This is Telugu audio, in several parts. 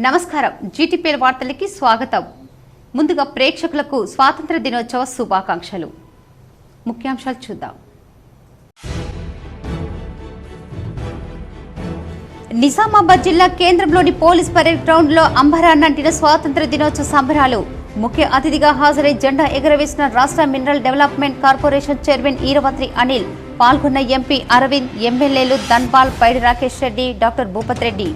నమస్కారం జీటీపీఎల్ వార్తలకి స్వాగతం. ముందుగా ప్రేక్షకులకు స్వాతంత్ర దినోత్సవ శుభాకాంక్షలు. ముఖ్యాంశాలు చూద్దాం. నిజామాబాద్ జిల్లా కేంద్రంలోని పోలీస్ పరేడ్ గ్రౌండ్ లో అంబరాన్నంటిన స్వాతంత్ర దినోత్సవ సంబరాలు. ముఖ్య అతిథిగా హాజరై జెండా ఎగురవేసిన రాష్ట్ర mineral development corporation chairman Eravathri Anil. పాల్గొన్న ఎంపీ అరవింద్, ఎమ్మెల్యేలు ధన్పాల్, పైడి రాకేష్ రెడ్డి, డాక్టర్ భూపత్ రెడ్డి.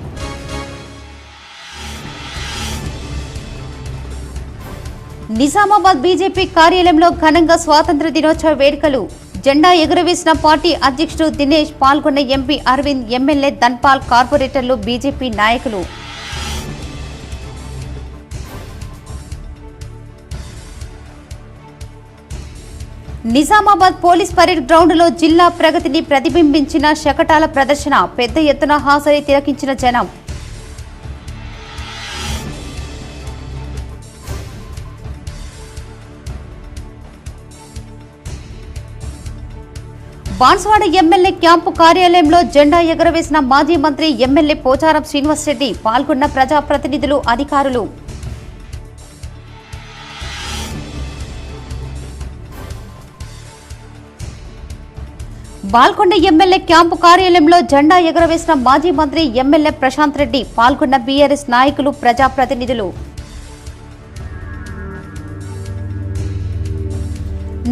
నిజామాబాద్ బీజేపీ కార్యాలయంలో ఘనంగా స్వాతంత్ర దినోత్సవ వేడుకలు. జెండా ఎగురవేసిన పార్టీ అధ్యక్షుడు దినేష్, పాల్గొన్న ఎంపీ అరవింద్, ఎమ్మెల్యే ధన్పాల్, కార్పొరేటర్లు, బీజేపీ నాయకులు. నిజామాబాద్ పోలీస్ పరేడ్ గ్రౌండ్ లో జిల్లా ప్రగతిని ప్రతిబింబించిన శకటాల ప్రదర్శన. పెద్ద ఎత్తున హాజరై తిలకించిన జనం. బాన్స్వాడ ఎమ్మెల్యే క్యాంపు కార్యాలయంలో జెండా ఎగురవేసిన మాజీ మంత్రి ఎమ్మెల్యే పోచారం శ్రీనివాసరెడ్డి. పాల్గొన్న ప్రజాప్రతినిధులు, అధికారులు. బాల్కొండ ఎమ్మెల్యే క్యాంపు కార్యాలయంలో జెండా ఎగురవేసిన మాజీ మంత్రి ఎమ్మెల్యే ప్రశాంత్ రెడ్డి. పాల్గొన్న బీఆర్ఎస్ నాయకులు, ప్రజాప్రతినిధులు.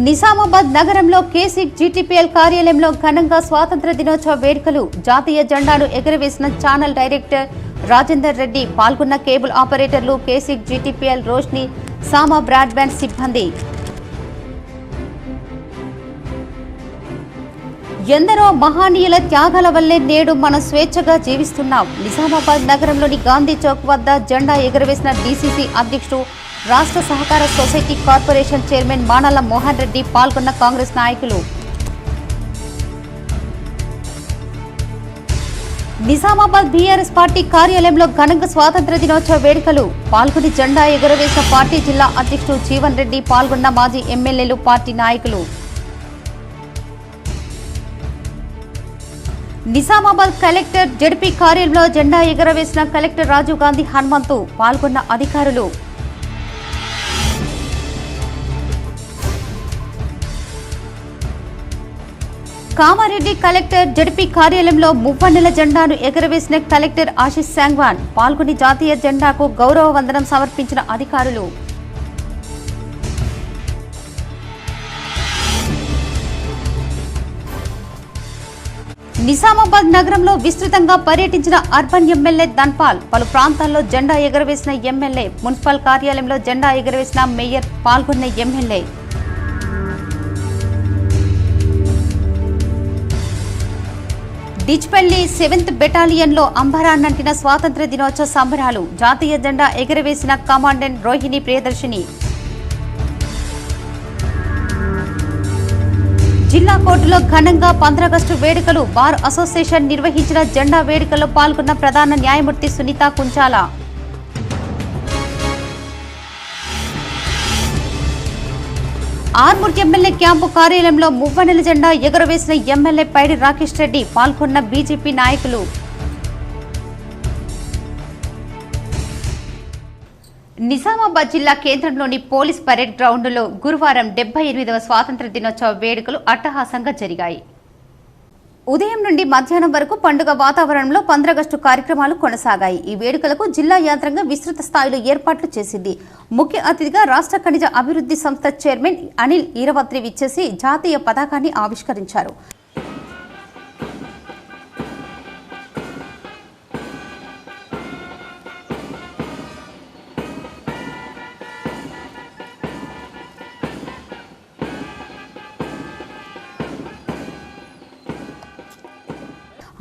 నిజామాబాద్ నగరంలో కేసీ జీటీపీఎల్ కార్యాలయంలో ఘనంగా స్వాతంత్ర దినోత్సవ వేడుకలు. జాతీయ జెండాను ఎగురవేసిన ఛానల్ డైరెక్టర్ రాజేందర్ రెడ్డి. పాల్గొన్న కేబుల్ ఆపరేటర్లు, కేసీ జీటీపీఎల్, రోష్ని, సామా బ్రాడ్బ్యాండ్ సిబ్బంది. ఎందరో మహానీయుల త్యాగాల వల్లే నేడు మనం స్వేచ్ఛగా జీవిస్తున్నాం. నిజామాబాద్ నగరంలోని గాంధీ చౌక్ వద్ద జెండా ఎగురవేసిన డీసీసీ అధ్యక్షుడు, రాష్ట్ర సహకార society corporation chairman మానల Mohan Reddy. పాల్గొన్న కాంగ్రెస్ నాయకులు. నిజామాబాద్ బీఆర్ఎస్ పార్టీ కార్యాలయంలో ఘనంగా స్వాతంత్ర దినోత్సవ వేడుకలు. పాల్గొని జెండా ఎగురవేసిన పార్టీ జిల్లా అధ్యక్షుడు జీవన్ రెడ్డి. పాల్గొన్న మాజీ ఎమ్మెల్యేలు, పార్టీ నాయకులు. నిజామాబాద్ కలెక్టర్ జడ్పీ కార్యాలయంలో జెండా ఎగురవేసిన కలెక్టర్ రాజీవ్ గాంధీ హనుమంతు. పాల్గొన్న అధికారులు. కామారెడ్డి కలెక్టర్ జడ్పీ కార్యాలయంలో మువ్వన్నెల జెండాను ఎగురవేసిన కలెక్టర్ ఆశిష్ సాంగ్వాన్. పాల్గొని జాతీయ జెండాకు గౌరవ వందనం సమర్పించిన అధికారులు. నిజామాబాద్ నగరంలో విస్తృతంగా పర్యటించిన అర్బన్ ఎమ్మెల్యే ధన్పాల్. పలు ప్రాంతాల్లో జెండా ఎగురవేసిన ఎమ్మెల్యే. మున్సిపల్ కార్యాలయంలో జెండా ఎగురవేసిన మేయర్. పాల్గొన్న ఎమ్మెల్యే. డిచ్పల్లి 7th బెటాలియన్లో అంబరాన్నంటిన స్వాతంత్ర దినోత్సవ సంబరాలు. జాతీయ జెండా ఎగురవేసిన కమాండెంట్ రోహిణి ప్రియదర్శిని. జిల్లా కోర్టులో ఘనంగా 15 ఆగస్టు వేడుకలు. బార్ అసోసియేషన్ నిర్వహించిన జెండా వేడుకల్లో పాల్గొన్న ప్రధాన న్యాయమూర్తి సునీత కుంచాల. ఆర్మూర్ ఎమ్మెల్యే క్యాంపు కార్యాలయంలో మువ్వన్నెల జెండా ఎగురవేసిన ఎమ్మెల్యే పైడి రాకేష్ రెడ్డి. పాల్గొన్న బీజేపీ నాయకులు. నిజామాబాద్ జిల్లా కేంద్రంలోని పోలీస్ పరేడ్ గ్రౌండ్లో గురువారం 78వ స్వాతంత్ర దినోత్సవ వేడుకలు అట్టహాసంగా జరిగాయి. ఉదయం నుండి మధ్యాహ్నం వరకు పండుగ వాతావరణంలో 15 ఆగస్టు కార్యక్రమాలు కొనసాగాయి. ఈ వేడుకలకు జిల్లా యంత్రాంగం విస్తృత స్థాయిలో ఏర్పాట్లు చేసింది. ముఖ్య అతిథిగా రాష్ట్ర ఖనిజ అభివృద్ధి సంస్థ చైర్మన్ అనిల్ ఈరవంత్రి విచ్చేసి జాతీయ పతాకాన్ని ఆవిష్కరించారు.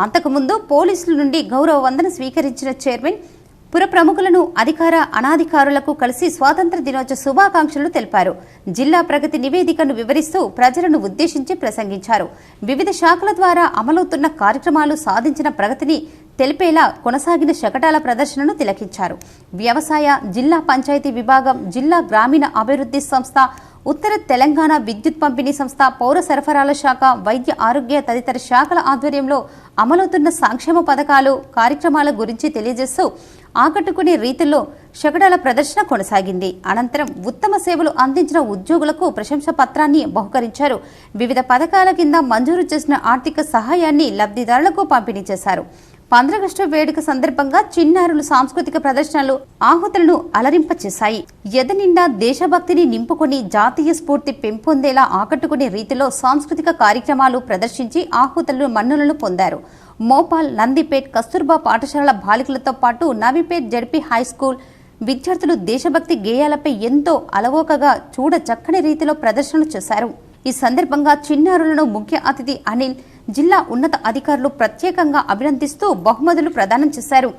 అంతకుముందు పోలీసుల నుండి గౌరవ వందన స్వీకరించిన చైర్మన్ పుర ప్రముఖులను, అధికార అనాధికారులకు కలిసి స్వాతంత్ర దినోత్సవ శుభాకాంక్షలు తెలిపారు. జిల్లా ప్రగతి నివేదికను వివరిస్తూ ప్రజలను ఉద్దేశించి ప్రసంగించారు. వివిధ శాఖల ద్వారా అమలవుతున్న కార్యక్రమాలు, సాధించిన ప్రగతిని తెలిపేలా కొనసాగిన శకటాల ప్రదర్శనను తిలకించారు. వ్యవసాయ, జిల్లా పంచాయతీ విభాగం, జిల్లా గ్రామీణ అభివృద్ధి సంస్థ, ఉత్తర తెలంగాణ విద్యుత్ పంపిణీ సంస్థ, పౌర సరఫరాల శాఖ, వైద్య ఆరోగ్య తదితర శాఖల ఆధ్వర్యంలో అమలవుతున్న సంక్షేమ పథకాలు, కార్యక్రమాల గురించి తెలియజేస్తూ ఆకట్టుకునే రీతిలో శకటాల ప్రదర్శన కొనసాగింది. అనంతరం ఉత్తమ సేవలు అందించిన ఉద్యోగులకు ప్రశంసా పత్రాన్ని బహుకరించారు. వివిధ పథకాల కింద మంజూరు చేసిన ఆర్థిక సహాయాన్ని లబ్ధిదారులకు పంపిణీ చేశారు. 15 ఆగస్టు వేడుక సందర్భంగా చిన్నారులు సాంస్కృతిక ప్రదర్శనలు ఆహుతులను అలరింపచేశాయి. ఎదనిండా దేశభక్తిని నింపుకొని జాతీయ స్ఫూర్తి పెంపొందేలా ఆకట్టుకునే రీతిలో సాంస్కృతిక కార్యక్రమాలు ప్రదర్శించి ఆహుతులు మన్నులను పొందారు. మోపాల్, నందిపేట్ కస్తూర్బా పాఠశాలల బాలికలతో పాటు నవీపేట్ జడ్పీ హైస్కూల్ విద్యార్థులు దేశభక్తి గేయాలపై ఎంతో అలవోకగా చూడ చక్కని రీతిలో ప్రదర్శనలు చేశారు. ఈ సందర్భంగా చిన్నారులను ముఖ్య అతిథి అనిల్, జిల్లా ఉన్నత అధికారులు ప్రత్యేకంగా అభినందిస్తూ బహుమతులు ప్రదానం చేశారు.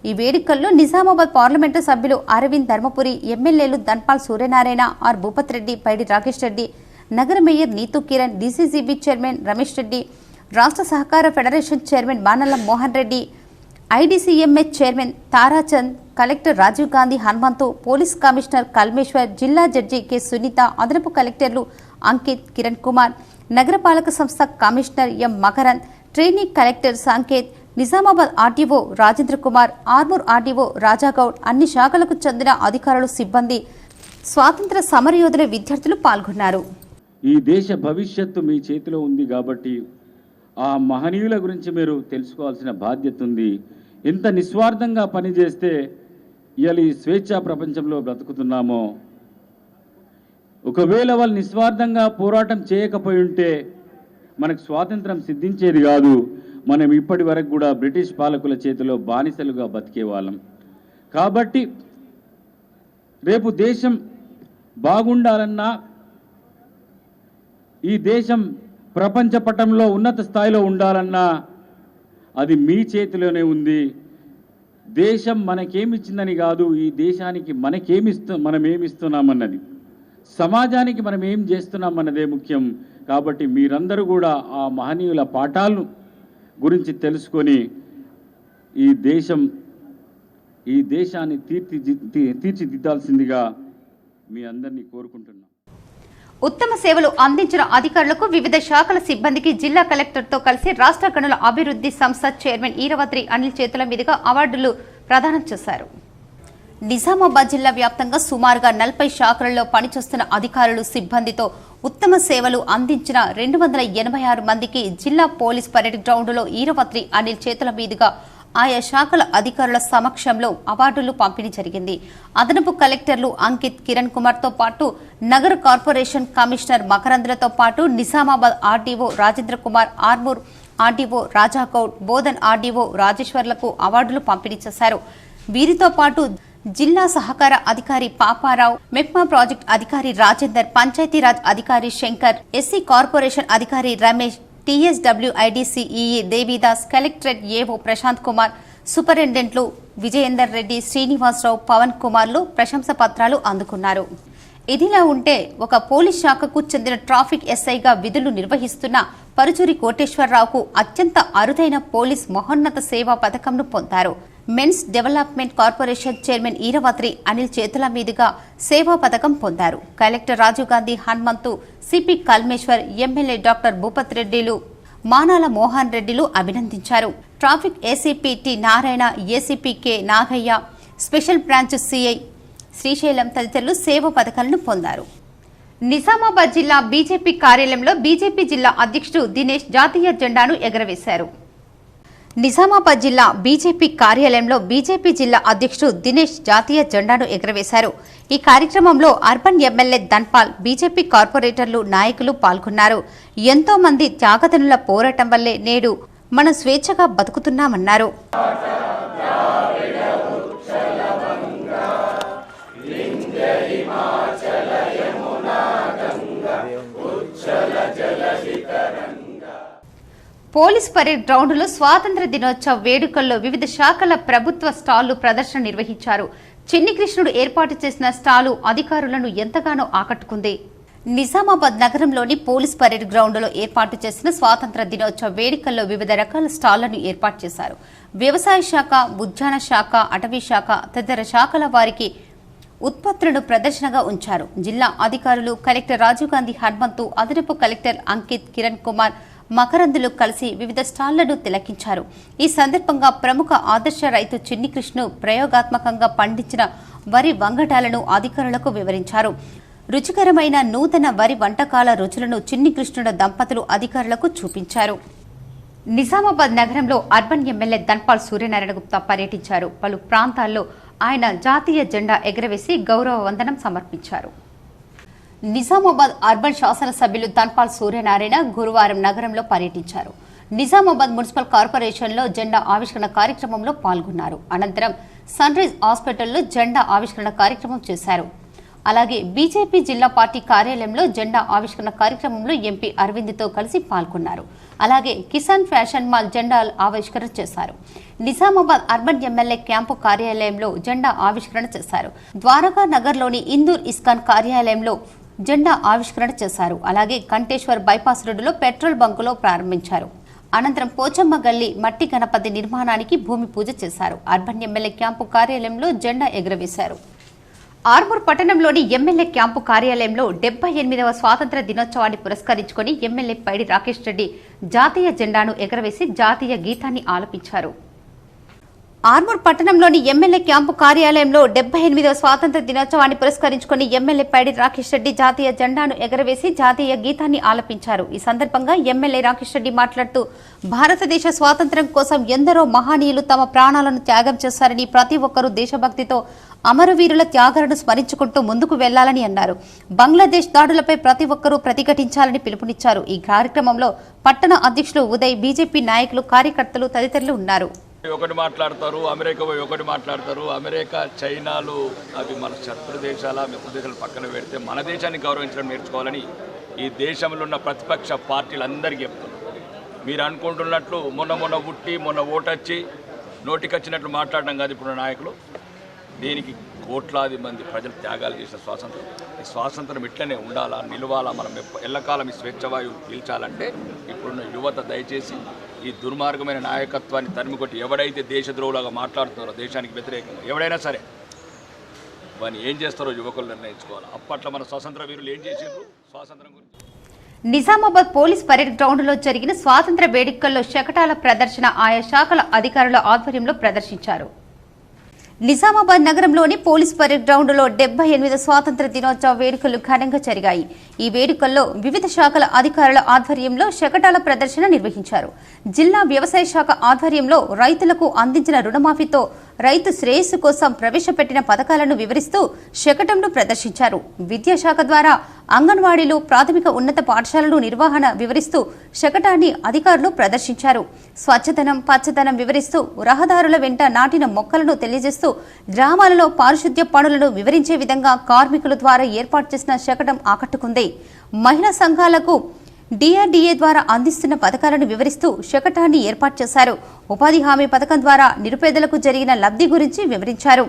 ఈ వేడుకల్లో నిజామాబాద్ పార్లమెంటు సభ్యులు అరవింద్ ధర్మపురి, ఎమ్మెల్యేలు ధన్పాల్ సూర్యనారాయణ, ఆర్ భూపత్ రెడ్డి, పైడి రాకేష్ రెడ్డి, నగర mayor Neetu Kiran, DCCB chairman Ramesh Reddy, రాష్ట్ర సహకార federation chairman Banalla Mohan Reddy, IDCMH chairman Tarachand, collector Rajiv Gandhi Hanumanthu, police commissioner Kalmeshwar, జిల్లా జడ్జి కె సునీత, అదనపు కలెక్టర్లు అంకిత్, కిరణ్ కుమార్, నగరపాలక సంస్థ commissioner M Makarand, trainee collector Sanket, Nizamabad RDO Rajendra Kumar, Armoor RDO Raja Goud, అన్ని శాఖలకు చెందిన అధికారులు, సిబ్బంది, స్వాతంత్ర సమరయోధుల విద్యార్థులు పాల్గొన్నారు. ఈ దేశ భవిష్యత్తు మీ చేతిలో ఉంది కాబట్టి ఆ మహనీయుల గురించి మీరు తెలుసుకోవాల్సిన బాధ్యత ఉంది. ఎంత నిస్వార్థంగా పనిచేస్తే ఇవాళ ఈ స్వేచ్ఛా ప్రపంచంలో బ్రతుకుతున్నామో, ఒకవేళ వాళ్ళు నిస్వార్థంగా పోరాటం చేయకపోయి ఉంటే మనకు స్వాతంత్రం సిద్ధించేది కాదు. మనం ఇప్పటి వరకు కూడా బ్రిటిష్ పాలకుల చేతిలో బానిసలుగా బతికేవాళ్ళం. కాబట్టి రేపు దేశం బాగుండాలన్నా, ఈ దేశం ప్రపంచ పటంలో ఉన్నత స్థాయిలో ఉండాలన్నా అది మీ చేతిలోనే ఉంది. దేశం మనకేమిచ్చిందని కాదు, ఈ దేశానికి మనం ఏమిస్తున్నామన్నది, సమాజానికి మనం ఏం చేస్తున్నామన్నదే ముఖ్యం. కాబట్టి మీరందరూ కూడా ఆ మహనీయుల పాఠాలను గురించి తెలుసుకొని ఈ దేశాన్ని తీర్చిదిద్దాల్సిందిగా మీ అందరినీ కోరుకుంటున్నాం. ఉత్తమ సేవలు అందించిన అధికారులకు, వివిధ శాఖల సిబ్బందికి జిల్లా కలెక్టర్తో కలిసి రాష్ట్ర గనుల అభివృద్ధి సంస్థ చైర్మన్ ఈరవత్రి అనిల్ చేతుల మీదుగా అవార్డులు ప్రదానం చేశారు. నిజామాబాద్ జిల్లా వ్యాప్తంగా సుమారుగా 40 శాఖలలో పనిచేస్తున్న అధికారులు, సిబ్బందితో ఉత్తమ సేవలు అందించిన 286 మందికి జిల్లా పోలీస్ పరేడ్ గ్రౌండ్లో ఈరవత్రి అనిల్ చేతుల మీదుగా ఆయా శాఖల అధికారుల సమక్షంలో అవార్డులు పంపిణీ జరిగింది. అదనపు కలెక్టర్లు అంకిత్, కిరణ్ కుమార్తో పాటు నగర కార్పొరేషన్ కమిషనర్ మకరంద్లతో పాటు Nizamabad RDO Rajendra Kumar, Armoor RDO Rajagoud, Bodhan RDO రాజేశ్వర్లకు అవార్డులు పంపిణీ చేశారు. వీరితో పాటు జిల్లా సహకార అధికారి పాపారావు, మెప్మా ప్రాజెక్ట్ అధికారి రాజేందర్, పంచాయతీరాజ్ అధికారి శంకర్, ఎస్సీ కార్పొరేషన్ అధికారి రమేష్, టీఎస్డబ్ల్యూఐడిసిఈఈ దేవిదాస్, కలెక్టరేట్ ఏవో ప్రశాంత్ కుమార్, సూపరింటెండెంట్లు విజయేందర్ రెడ్డి, శ్రీనివాసరావు, పవన్ కుమార్లు ప్రశంసా పత్రాలు అందుకున్నారు. ఇదిలా ఉంటే ఒక పోలీస్ శాఖకు చెందిన ట్రాఫిక్ ఎస్ఐగా విధులు నిర్వహిస్తున్న పరుచూరి కోటేశ్వరరావుకు అత్యంత అరుదైన పోలీస్ మహోన్నత సేవా పథకంను పొందారు. Men's development corporation chairman Eravatri Anil చేతుల మీదుగా సేవా పథకం పొందారు. Collector Rajiv Gandhi Hanumanthu, CP Kalmeshwar, MLA doctor Bhupat రెడ్డిలు, మానాల మోహన్ రెడ్డిలు అభినందించారు. Traffic ACP T Narayana, ACP K Nagaiah, special branch CI Srisailam తదితరులు సేవా పథకాలను పొందారు. నిజామాబాద్ జిల్లా బీజేపీ కార్యాలయంలో బీజేపీ జిల్లా అధ్యక్షుడు దినేష్ జాతీయ జెండాను ఎగరవేశారు. నిజామాబాద్ జిల్లా బీజేపీ కార్యాలయంలో బీజేపీ జిల్లా అధ్యక్షుడు దినేష్ జాతీయ జెండాను ఎగరవేశారు. ఈ కార్యక్రమంలో అర్బన్ ఎమ్మెల్యే ధన్పాల్, బీజేపీ కార్పొరేటర్లు, నాయకులు పాల్గొన్నారు. ఎంతో మంది త్యాగతనుల పోరాటం వల్లే నేడు మనం స్వేచ్ఛగా బతుకుతున్నామన్నారు. పోలీస్ పరేడ్ గ్రౌండ్లో స్వాతంత్ర దినోత్సవ వేడుకల్లో వివిధ శాఖల ప్రభుత్వ స్టాళ్లు ప్రదర్శన నిర్వహించారు. చిన్ని కృష్ణుడు ఏర్పాటు చేసిన స్టాలు అధికారులను ఎంతగానో ఆకట్టుకుంది. నిజామాబాద్ నగరంలోని పోలీస్ పరేడ్ గ్రౌండ్లో ఏర్పాటు చేసిన స్వాతంత్ర దినోత్సవ వేడుకల్లో వివిధ రకాల స్టాళ్లను ఏర్పాటు చేశారు. వ్యవసాయ శాఖ, ఉద్యాన శాఖ, అటవీ శాఖ తదితర శాఖల వారికి ఉత్పత్తులను ప్రదర్శనగా ఉంచారు. జిల్లా అధికారులు కలెక్టర్ రాజీవ్ గాంధీ హనుమంతు, అదనపు కలెక్టర్ అంకిత్, కిరణ్ కుమార్, మకరందులు కలిసి వివిధ స్టాళ్లను తిలకించారు. ఈ సందర్భంగా ప్రముఖ ఆదర్శ రైతు చిన్ని కృష్ణు ప్రయోగాత్మకంగా పండించిన వరి వంగటాలను అధికారులకు వివరించారు. రుచికరమైన నూతన వరి వంటకాల రుచులను చిన్ని కృష్ణుల దంపతులు అధికారులకు చూపించారు. నిజామాబాద్ నగరంలో అర్బన్ ఎమ్మెల్యే ధన్పాల్ సూర్యనారాయణ గుప్తా పర్యటించారు. పలు ప్రాంతాల్లో ఆయన జాతీయ జెండా ఎగురవేసి గౌరవ వందనం సమర్పించారు. నిజామాబాద్ అర్బన్ శాసనసభ్యులు ధన్పాల్ సూర్యనారాయణ గురువారం నగరంలో పర్యటించారు. నిజామాబాద్ మున్సిపల్ కార్పొరేషన్లో జెండా ఆవిష్కరణ కార్యక్రమంలో పాల్గొన్నారు. అనంతరం సన్ రైజ్ హాస్పిటల్లో జెండా ఆవిష్కరణ కార్యక్రమం చేశారు. అలాగే బీజేపీ జిల్లా పార్టీ కార్యాలయంలో జెండా ఆవిష్కరణ కార్యక్రమంలో ఎంపీ అరవింద్తో కలిసి పాల్గొన్నారు. అలాగే కిసాన్ ఫ్యాషన్ మాల్ జెండా ఆవిష్కరణ చేశారు. నిజామాబాద్ అర్బన్ ఎమ్మెల్యే క్యాంపు కార్యాలయంలో జెండా ఆవిష్కరణ చేశారు. ద్వారకా నగర్లోని ఇందూర్ ఇస్కాన్ కార్యాలయంలో జెండా ఆవిష్కరణ చేశారు. అలాగే కంటేశ్వర్ బైపాస్ రోడ్డులో పెట్రోల్ బంకులో ప్రారంభించారు. అనంతరం పోచమ్మ గల్లి మట్టి గణపతి నిర్మాణానికి భూమి పూజ చేశారు. అర్బన్ ఎమ్మెల్యే క్యాంపు కార్యాలయంలో జెండా ఎగురవేశారు. ఆర్మూర్ పట్టణంలోని ఎమ్మెల్యే క్యాంపు కార్యాలయంలో 78వ స్వాతంత్ర దినోత్సవాన్ని పురస్కరించుకుని ఎమ్మెల్యే పైడి రాకేష్ రెడ్డి జాతీయ జెండాను ఎగరవేసి జాతీయ గీతాన్ని ఆలపించారు. ఆర్మూర్ పట్టణంలోని ఎమ్మెల్యే క్యాంపు కార్యాలయంలో 78వ స్వాతంత్ర దినోత్సవాన్ని పురస్కరించుకుని ఎమ్మెల్యే పైడి రాకేష్ రెడ్డి జాతీయ జెండాను ఎగరవేసి జాతీయ గీతాన్ని ఆలపించారు. ఈ సందర్భంగా ఎమ్మెల్యే రాకేష్ రెడ్డి మాట్లాడుతూ భారతదేశ స్వాతంత్ర్యం కోసం ఎందరో మహనీయులు తమ ప్రాణాలను త్యాగం చేశారని, ప్రతి ఒక్కరూ దేశభక్తితో అమరవీరుల త్యాగాలను స్మరించుకుంటూ ముందుకు వెళ్లాలని అన్నారు. బంగ్లాదేశ్ దాడులపై ప్రతి ఒక్కరూ ప్రతిఘటించాలని పిలుపునిచ్చారు. ఈ కార్యక్రమంలో పట్టణ అధ్యక్షులు ఉదయ్, బీజేపీ నాయకులు, కార్యకర్తలు తదితరులు ఉన్నారు. ఒకటి మాట్లాడతారు, అమెరికా పోయి ఒకటి మాట్లాడతారు. అమెరికా, చైనాలు అవి మన శత్రు దేశాల, మిత్ర దేశాలు పక్కన పెడితే మన దేశాన్ని గౌరవించడం నేర్చుకోవాలని ఈ దేశంలో ఉన్న ప్రతిపక్ష పార్టీలందరికీ చెప్తున్నారు. మీరు అనుకుంటున్నట్లు మొన్న మొన్న ఓటొచ్చి నోటికొచ్చినట్లు మాట్లాడడం కాదు ఇప్పుడు నాయకులు. దీనికి కోట్లాది మంది ప్రజలు త్యాగాలు చేసిన స్వాతంత్రం. ఈ స్వాతంత్రం ఇట్లనే ఉండాలా, నిలవాలా, మనం ఎల్లకాలం ఈ స్వేచ్ఛవాయువు పీల్చాలంటే ఇప్పుడున్న యువత దయచేసి ఈ దుర్మార్గమైన నాయకత్వాన్ని తరిమికొట్టి ఎవడైతే దేశద్రోహులుగా మాట్లాడుతున్నారో, దేశానికి వ్యతిరేకంగా ఎవడైనా సరే వాడిని ఏం చేస్తారో యువకులు నిర్ణయించుకోవాలి. అప్పట్లో మన స్వాతంత్ర వీరులు ఏం చేసారు స్వాతంత్రం గురించి. నిజామాబాద్ పోలీస్ పరేడ్ గ్రౌండ్లో జరిగిన స్వాతంత్ర వేడుకల్లో శకటాల ప్రదర్శన ఆయా శాఖల అధికారుల ఆధ్వర్యంలో ప్రదర్శించారు. నిజామాబాద్ నగరంలోని పోలీస్ పరేడ్ గ్రౌండ్లో 78వ స్వాతంత్ర దినోత్సవ వేడుకలు ఘనంగా జరిగాయి. ఈ వేడుకల్లో వివిధ శాఖల అధికారుల ఆధ్వర్యంలో శకటాల ప్రదర్శన నిర్వహించారు. జిల్లా వ్యవసాయ శాఖ ఆధ్వర్యంలో రైతులకు అందించిన రుణమాఫీతో రైతు శ్రేయస్సు కోసం ప్రవేశపెట్టిన పథకాలను వివరిస్తూ శకటంను ప్రదర్శించారు. విద్యాశాఖ ద్వారా అంగన్వాడీలు, ప్రాథమిక ఉన్నత పాఠశాలలు నిర్వహణ వివరిస్తూ శకటాన్ని అధికారులు ప్రదర్శించారు. స్వచ్ఛదనం, పచ్చదనం వివరిస్తూ రహదారుల వెంట నాటిన మొక్కలను తెలియజేస్తూ గ్రామాలలో పారిశుద్ధ్య పనులను వివరించే విధంగా కార్మికుల ద్వారా ఏర్పాటు చేసిన శకటం ఆకట్టుకుంది. మహిళా సంఘాలకు డిఆర్డీఏ ద్వారా అందిస్తున్న పథకాలను వివరిస్తూ శకటాన్ని ఏర్పాటు చేశారు. ఉపాధి హామీ పథకం ద్వారా నిరుపేదలకు జరిగిన లబ్ధి గురించి వివరించారు.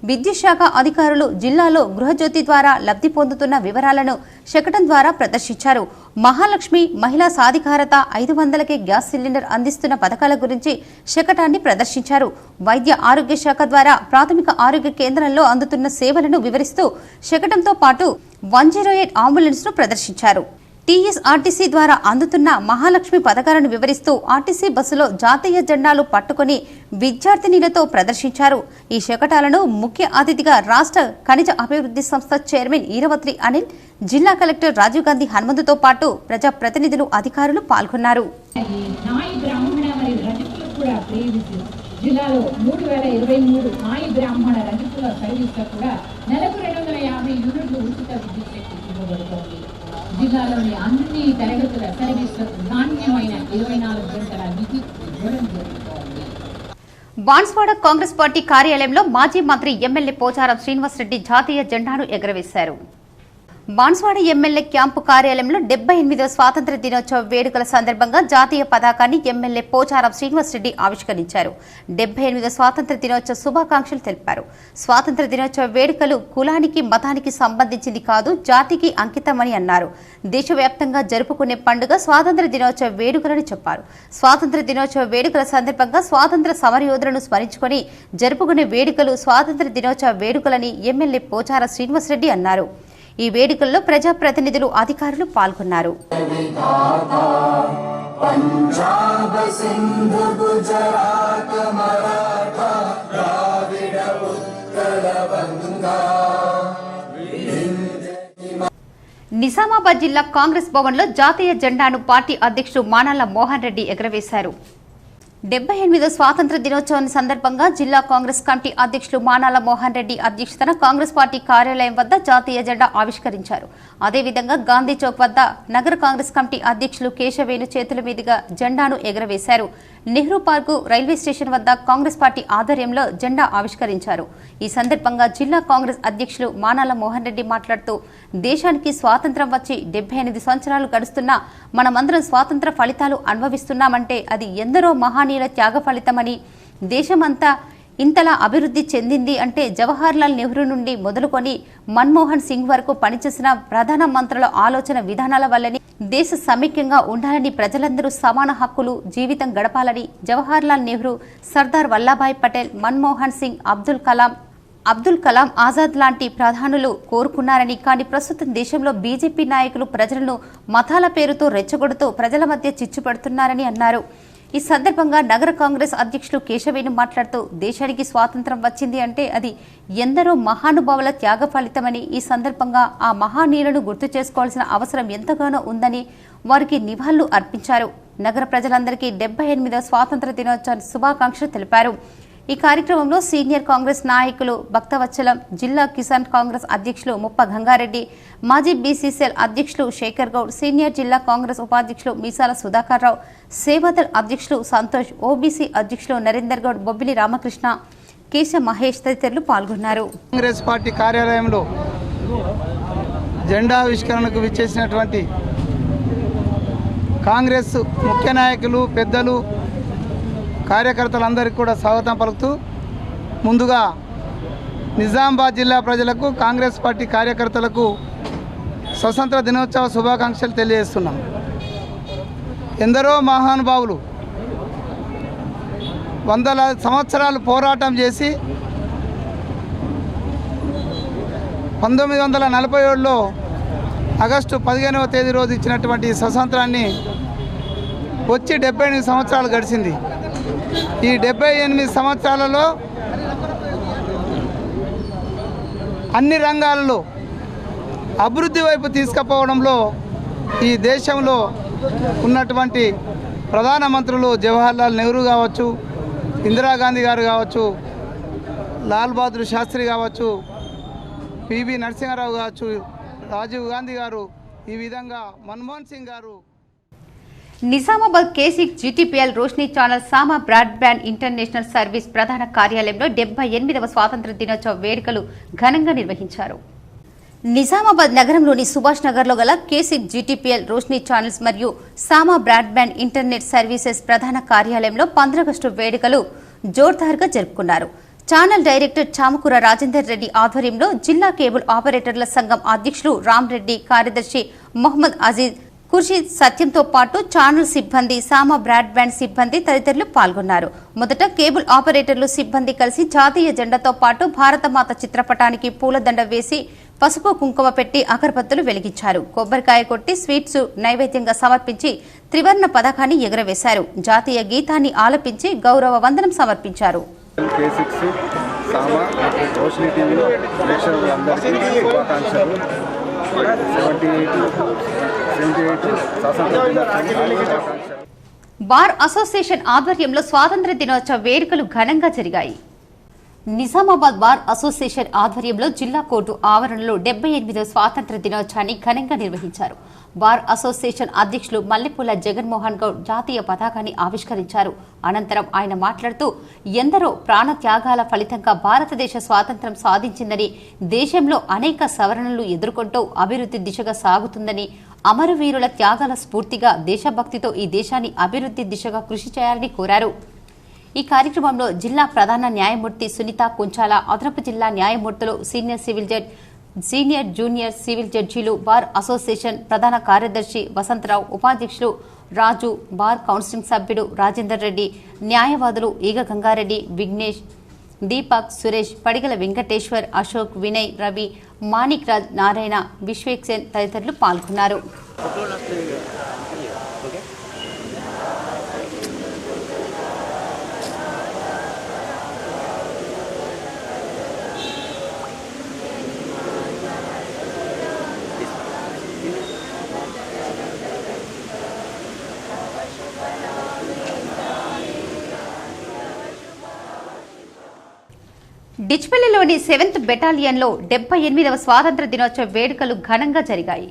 విద్యుత్ శాఖ అధికారులు జిల్లాలో గృహజ్యోతి ద్వారా లబ్ధి పొందుతున్న వివరాలను శకటం ద్వారా ప్రదర్శించారు. మహాలక్ష్మి, మహిళా సాధికారత, 500కే గ్యాస్ సిలిండర్ అందిస్తున్న పథకాల గురించి శకటాన్ని ప్రదర్శించారు. వైద్య ఆరోగ్య శాఖ ద్వారా ప్రాథమిక ఆరోగ్య కేంద్రంలో అందుతున్న సేవలను వివరిస్తూ శకటంతో పాటు 108 అంబులెన్స్ ను ప్రదర్శించారు. టీఎస్ఆర్టీసీ ద్వారా అందుతున్న మహాలక్ష్మి పథకాలను వివరిస్తూ ఆర్టీసీ బస్సులో జాతీయ జెండాలు పట్టుకుని విద్యార్థినిలతో ప్రదర్శించారు. ఈ శకటాలను ముఖ్య అతిథిగా రాష్ట్ర ఖనిజ అభివృద్ధి సంస్థ చైర్మన్ ఈరవత్రి అనిల్, జిల్లా కలెక్టర్ రాజీవ్ గాంధీ హనుమంతుతో పాటు ప్రజాప్రతినిధులు, అధికారులు పాల్గొన్నారు. జిల్లాలో 3023 నాయి బ్రాహ్మణ రజకుల సర్వీస్లో కూడా నెలకు 250 యూనిట్లు ఉచిత విద్యుత్ శక్తి ఇవ్వబడుతోంది. జిల్లాలోని అన్ని తరగతుల సర్వీసులకు నాణ్యమైన 24 గంటల విద్యుత్ ఇవ్వడం జరుగుతోంది. బాన్స్వాడ కాంగ్రెస్ పార్టీ కార్యాలయంలో మాజీ మంత్రి ఎమ్మెల్యే పోచారం శ్రీనివాసరెడ్డి జాతీయ జెండాను ఎగరవేశారు. బాన్స్వాడ ఎమ్మెల్యే క్యాంపు కార్యాలయంలో 78వ స్వాతంత్ర దినోత్సవ వేడుకల సందర్భంగా జాతీయ పతాకాన్ని ఎమ్మెల్యే పోచారం శ్రీనివాసరెడ్డి ఆవిష్కరించారు. 78వ స్వాతంత్ర దినోత్సవ శుభాకాంక్షలు తెలిపారు. స్వాతంత్ర దినోత్సవ వేడుకలు కులానికి మతానికి సంబంధించింది కాదు, జాతికి అంకితమని అన్నారు. దేశవ్యాప్తంగా జరుపుకునే పండుగ స్వాతంత్ర దినోత్సవ వేడుకలని చెప్పారు. స్వాతంత్ర దినోత్సవ వేడుకల సందర్భంగా స్వాతంత్ర సమరయోధులను స్మరించుకొని జరుపుకునే వేడుకలు స్వాతంత్ర దినోత్సవ వేడుకలని ఎమ్మెల్యే పోచారం శ్రీనివాసరెడ్డి అన్నారు. ఈ వేడుకల్లో ప్రజాప్రతినిధులు, అధికారులు పాల్గొన్నారు. నిజామాబాద్ జిల్లా కాంగ్రెస్ భవన్లో జాతీయ జెండాను పార్టీ అధ్యక్షుడు మానాల మోహన్ రెడ్డి ఎగురవేశారు. 78వ స్వాతంత్ర దినోత్సవం సందర్భంగా జిల్లా కాంగ్రెస్ కమిటీ అధ్యక్షులు మానాల మోహన్ రెడ్డి అధ్యక్షతన కాంగ్రెస్ పార్టీ కార్యాలయం వద్ద జాతీయ జెండా ఆవిష్కరించారు. అదేవిధంగా గాంధీ చౌక్ వద్ద నగర కాంగ్రెస్ కమిటీ అధ్యక్షులు కేశవేణు చేతుల మీదుగా జెండాను ఎగురవేశారు. నెహ్రూ పార్కు, రైల్వే స్టేషన్ వద్ద కాంగ్రెస్ పార్టీ ఆధ్వర్యంలో జెండా ఆవిష్కరించారు. ఈ సందర్భంగా జిల్లా కాంగ్రెస్ అధ్యక్షులు మానాల మోహన్ రెడ్డి మాట్లాడుతూ, దేశానికి స్వాతంత్ర్యం వచ్చి 78 సంవత్సరాలు గడుస్తున్నా మనమందరం స్వాతంత్ర ఫలితాలు అనుభవిస్తున్నామంటే అది ఎందరో మహానీయుల త్యాగ ఫలితమని, దేశమంతా ఇంతలా అభివృద్ధి చెందింది అంటే జవహర్లాల్ నెహ్రూ నుండి మొదలుకొని మన్మోహన్ సింగ్ వరకు పనిచేసిన ప్రధాన మంత్రుల ఆలోచన విధానాల వల్లని, దేశ సమైక్యంగా ఉండాలని, ప్రజలందరూ సమాన హక్కులు జీవితం గడపాలని జవహర్లాల్ నెహ్రూ, సర్దార్ వల్లభాయ్ పటేల్, మన్మోహన్ సింగ్, అబ్దుల్ కలాం ఆజాద్ లాంటి ప్రధానులు కోరుకున్నారని, కానీ ప్రస్తుతం దేశంలో బీజేపీ నాయకులు ప్రజలను మతాల పేరుతో రెచ్చగొడుతూ ప్రజల మధ్య చిచ్చు పెడుతున్నారని అన్నారు. ఈ సందర్భంగా నగర కాంగ్రెస్ అధ్యక్షులు కేశవేణు మాట్లాడుతూ, దేశానికి స్వాతంత్రం వచ్చింది అంటే అది ఎందరో మహానుభావుల త్యాగ ఫలితమని, ఈ సందర్భంగా ఆ మహానీయులను గుర్తు చేసుకోవాల్సిన అవసరం ఎంతగానో ఉందని వారికి నివాళులు అర్పించారు. నగర ప్రజలందరికీ 78వ స్వాతంత్ర దినోత్సవ శుభాకాంక్షలు తెలిపారు. ఈ కార్యక్రమంలో సీనియర్ కాంగ్రెస్ నాయకులు భక్తవత్సలం, జిల్లా కిసాన్ కాంగ్రెస్ అధ్యక్షులు ముప్ప గంగారెడ్డి, మాజీ బీసీసీఎల్ అధ్యక్షులు శేఖర్ గౌడ్, సీనియర్ జిల్లా కాంగ్రెస్ ఉపాధ్యక్షులు మీసాల సుధాకర్ రావు, సేవాదల్ అధ్యక్షులు సంతోష్, ఓబీసీ అధ్యక్షులు నరేందర్ గౌడ్, బొబ్బిలి రామకృష్ణ, కేశ మహేష్ తదితరులు పాల్గొన్నారు. కాంగ్రెస్ పార్టీ కార్యాలయంలో జెండా ఆవిష్కరణకు విచ్చేసినటువంటి కాంగ్రెస్ ముఖ్య నాయకులు, పెద్దలు, కార్యకర్తలందరికీ కూడా స్వాగతం పలుకుతూ, ముందుగా నిజామాబాద్ జిల్లా ప్రజలకు, కాంగ్రెస్ పార్టీ కార్యకర్తలకు స్వతంత్ర దినోత్సవ శుభాకాంక్షలు తెలియజేస్తున్నాం. ఎందరో మహానుభావులు వందల సంవత్సరాలు పోరాటం చేసి 1947లో ఆగస్టు 15వ తేదీ రోజు ఇచ్చినటువంటి స్వతంత్రాన్ని వచ్చి 78 సంవత్సరాలు గడిచింది. ఈ 78 సంవత్సరాలలో అన్ని రంగాలలో అభివృద్ధి వైపు తీసుకుపోవడంలో ఈ దేశంలో ఉన్నటువంటి ప్రధానమంత్రులు జవహర్లాల్ నెహ్రూ కావచ్చు, ఇందిరాగాంధీ గారు కావచ్చు, లాల్ బహదూర్ శాస్త్రి కావచ్చు, పివి నరసింహారావు కావచ్చు, రాజీవ్ గాంధీ గారు, ఈ విధంగా Manmohan Singh garu. Nizamabad KC GTPL Roshini channel Sama broadband international service ప్రధాన కార్యాలయంలో 78వ స్వాతంత్ర దినోత్సవ వేడుకలు ఘనంగా నిర్వహించారు. నిజామాబాద్ నగరంలోని సుభాష్ నగర్లో గల కేసీ జీటీపీఎల్ రోషిని ఛానల్స్ మరియు సామా బ్రాడ్బ్యాండ్ ఇంటర్నెట్ సర్వీసెస్ ప్రధాన కార్యాలయంలో 15 ఆగస్టు వేడుకలు జోర్దార్గా జరుపుకున్నారు. ఛానల్ డైరెక్టర్ చామకూర రాజేందర్ రెడ్డి ఆధ్వర్యంలో జిల్లా కేబుల్ ఆపరేటర్ల సంఘం అధ్యక్షులు రామ్ రెడ్డి, కార్యదర్శి మొహమ్మద్ అజీజ్, ఖుర్షీద్ సత్యంతో పాటు ఛానల్ సిబ్బంది, సామా బ్రాడ్బ్యాండ్ సిబ్బంది తదితరులు పాల్గొన్నారు. మొదట కేబుల్ ఆపరేటర్లు సిబ్బంది కలిసి జాతీయ జెండాతో పాటు భారతమాత చిత్రపటానికి పూలదండ వేసి పసుపు కుంకుమ పెట్టి అగరబత్తులు వెలిగించారు. కొబ్బరికాయ కొట్టి స్వీట్స్ నైవేద్యంగా సమర్పించి త్రివర్ణ పతాకాన్ని ఎగురవేశారు. జాతీయ గీతాన్ని ఆలపించి గౌరవ వందనం సమర్పించారు. బార్ అసోసియేషన్ ఆధ్వర్యంలో స్వాతంత్ర దినోత్సవ వేడుకలు ఘనంగా జరిగాయి. నిజామాబాద్ బార్ అసోసియేషన్ ఆధ్వర్యంలో జిల్లా కోర్టు ఆవరణలో 78వ స్వాతంత్ర దినోత్సవాన్ని ఘనంగా నిర్వహించారు. బార్ అసోసియేషన్ అధ్యక్షులు మల్లెపూల జగన్మోహన్ గౌడ్ జాతీయ పతాకాన్ని ఆవిష్కరించారు. అనంతరం ఆయన మాట్లాడుతూ ఎందరో ప్రాణ త్యాగాల ఫలితంగా భారతదేశ స్వాతంత్ర్యం సాధించిందని, దేశంలో అనేక సవరణలు ఎదుర్కొంటూ అభివృద్ధి దిశగా సాగుతుందని, అమరవీరుల త్యాగాల స్ఫూర్తిగా దేశభక్తితో ఈ దేశాన్ని అభివృద్ధి దిశగా కృషి చేయాలని కోరారు. ఈ కార్యక్రమంలో జిల్లా ప్రధాన న్యాయమూర్తి సునీత కుంచాల, అదనపు జిల్లా న్యాయమూర్తులు, senior civil judge, senior junior civil జడ్జీలు, బార్ అసోసియేషన్ ప్రధాన కార్యదర్శి వసంతరావు, ఉపాధ్యక్షులు రాజు, బార్ కౌన్సిలింగ్ సభ్యుడు రాజేందర్ రెడ్డి, న్యాయవాదులు ఈగ గంగారెడ్డి, విఘ్నేష్, దీపక్, సురేష్, పడిగల వెంకటేశ్వర్, అశోక్, వినయ్, రవి, మాణిక్ రాజ్, నారాయణ, విశ్వేక్సేన్ తదితరులు పాల్గొన్నారు. డిచ్పల్లిలోని 7th బెటాలియన్లో 78వ స్వాతంత్ర దినోత్సవ వేడుకలు ఘనంగా జరిగాయి.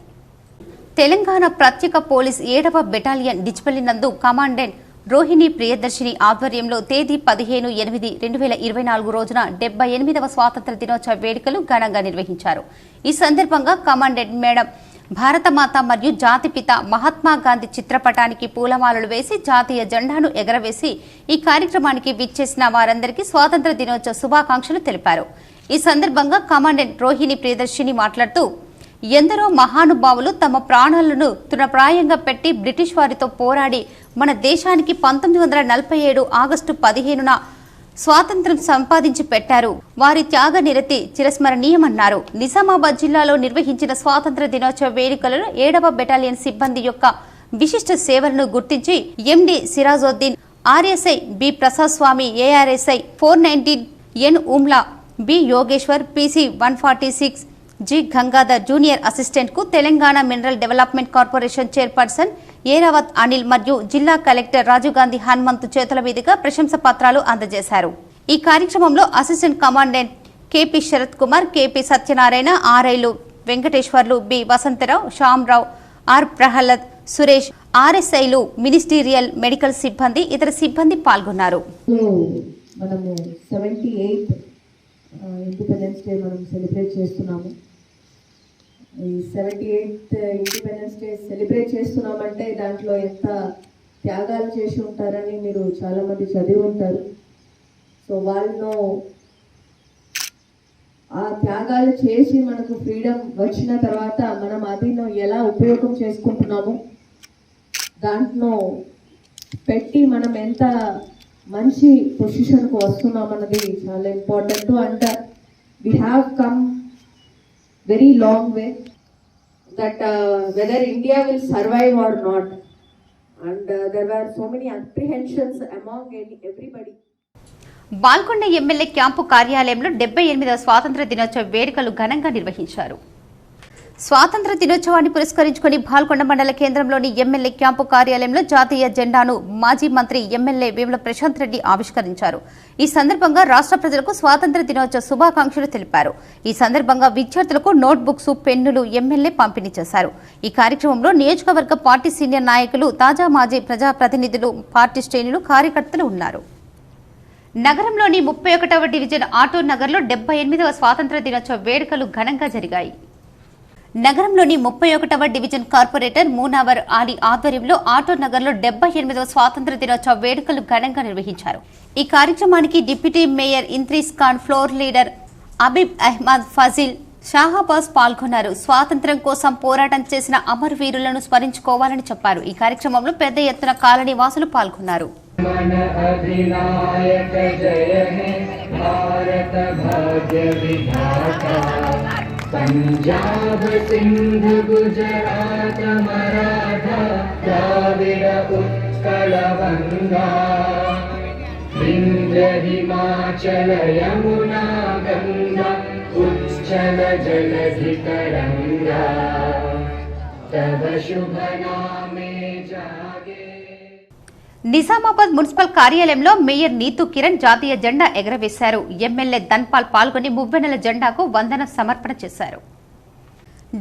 తెలంగాణ ప్రత్యేక పోలీస్ 7వ బెటాలియన్ డిచ్పల్లి నందు కమాండెంట్ రోహిణి ప్రియదర్శిని ఆధ్వర్యంలో తేదీ 15/8/2024 రోజున 78వ స్వాతంత్ర దినోత్సవ వేడుకలు ఘనంగా నిర్వహించారు. ఈ సందర్భంగా కమాండెంట్ మేడం భారతమాత మరియు జాతిపిత మహాత్మా గాంధీ చిత్రపటానికి పూలమాలలు వేసి జాతీయ జెండాను ఎగరవేసి ఈ కార్యక్రమానికి విచ్చేసిన వారందరికీ స్వాతంత్ర దినోత్సవ శుభాకాంక్షలు తెలిపారు. ఈ సందర్భంగా కమాండెంట్ రోహిణి ప్రియదర్శిని మాట్లాడుతూ ఎందరో మహానుభావులు తమ ప్రాణాలను తృణప్రాయంగా పెట్టి బ్రిటిష్ వారితో పోరాడి మన దేశానికి 1947 ఆగస్టు 15న స్వాతంత్ర్యం సంపాదించి పెట్టారు. వారి త్యాగ నిరతి చిరస్మరణీయమన్నారు. నిజామాబాద్ జిల్లాలో నిర్వహించిన స్వాతంత్ర దినోత్సవ వేడుకలలో 7వ బెటాలియన్ సిబ్బంది యొక్క విశిష్ట సేవలను గుర్తించి MD Sirajuddin, RSI B Prasad Swamy, ARSI 419 N Umla, B Yogeshwar, PC 146 G Gangadhar junior assistant కు Telangana mineral development corporation chairperson Airavat Anil మరియు జిల్లా కలెక్టర్ రాజీవ్ గాంధీ హనుమంతు చేతుల మీదుగా ప్రశంస పత్రాలు అందజేశారు. ఈ కార్యక్రమంలో assistant commandant KP Sharath Kumar, KP Satyanarayana, ఆర్ఐలు వెంకటేశ్వర్లు, బి వసంతరావు, శ్యామరావు, ఆర్ ప్రహ్లాద్, సురేష్, ఆర్ఎస్ఐలు, మినిస్టీరియల్, మెడికల్ సిబ్బంది, ఇతర సిబ్బంది పాల్గొన్నారు. మనము 78th ఇండిపెండెన్స్ డే మనం సెలబ్రేట్ చేస్తున్నాము. ఈ 78th ఇండిపెండెన్స్ డే సెలబ్రేట్ చేస్తున్నామంటే దాంట్లో ఎంత త్యాగాలు చేసి ఉంటారని మీరు చాలామంది చదివి ఉంటారు. సో వాళ్ళు ఆ త్యాగాలు చేసి మనకు ఫ్రీడమ్ వచ్చిన తర్వాత మనం అది ఎలా ఉపయోగం చేసుకుంటున్నాము, దాంట్లో పెట్టి మనం ఎంత మంచి పొజిషన్కు వస్తున్నామన్నది చాలా important. And we have come very long way that whether India will survive or not, and there were so many apprehensions among everybody. Balkonda MLA camp కార్యాలయంలో 78వ స్వాతంత్ర దినోత్సవ వేడుకలు ఘనంగా నిర్వహించారు. స్వాతంత్ర దినోత్సవాన్ని పురస్కరించుకుని బాల్కొండ మండల కేంద్రంలోని ఎమ్మెల్యే క్యాంపు కార్యాలయంలో జాతీయ జెండాను మాజీ మంత్రి ఎమ్మెల్యే వేముల ప్రశాంత్ రెడ్డి ఆవిష్కరించారు. ఈ సందర్భంగా రాష్ట్ర ప్రజలకు స్వాతంత్ర దినోత్సవ శుభాకాంక్షలు తెలిపారు. ఈ సందర్భంగా విద్యార్థులకు నోట్బుక్స్, పెన్నులు ఎమ్మెల్యే పంపిణీ చేశారు. ఈ కార్యక్రమంలో నియోజకవర్గ పార్టీ సీనియర్ నాయకులు, తాజా మాజీ ప్రజాప్రతినిధులు, పార్టీ శ్రేణులు, కార్యకర్తలు ఉన్నారు. నగరంలోని 31వ డివిజన్ ఆటో నగర్లో 78వ స్వాతంత్ర దినోత్సవ వేడుకలు ఘనంగా జరిగాయి. నగరంలోని 31వ డివిజన్ కార్పొరేటర్ మూనావర్ ఆలీ ఆధ్వర్యంలో ఆటో నగర్లో 78వ స్వాతంత్ర దినోత్సవ వేడుకలు ఘనంగా నిర్వహించారు. ఈ కార్యక్రమానికి deputy mayor Intris Khan, floor leader Abeeb Ahmed Fazil, Shahbaz పాల్గొన్నారు. స్వాతంత్ర్యం కోసం పోరాటం చేసిన అమరవీరులను స్మరించుకోవాలని చెప్పారు. ఈ కార్యక్రమంలో పెద్ద ఎత్తున కాలనీ వాసులు పాల్గొన్నారు. पंजाब सिंध गुजरात मराठा द्राविड उत्कल गंगा विंध्य हिमाचल यमुना गंगा उच्चल जलधि तरंगा तव शुभ नामे जागे. నిజామాబాద్ మున్సిపల్ కార్యాలయంలో మేయర్ నీతూ కిరణ్ జాతీయ జెండా ఎగరవేశారు. ఎమ్మెల్యే ధన్పాల్ పాల్గొని మువ్వెన్నెల జెండాకు వందన సమర్పణ చేశారు.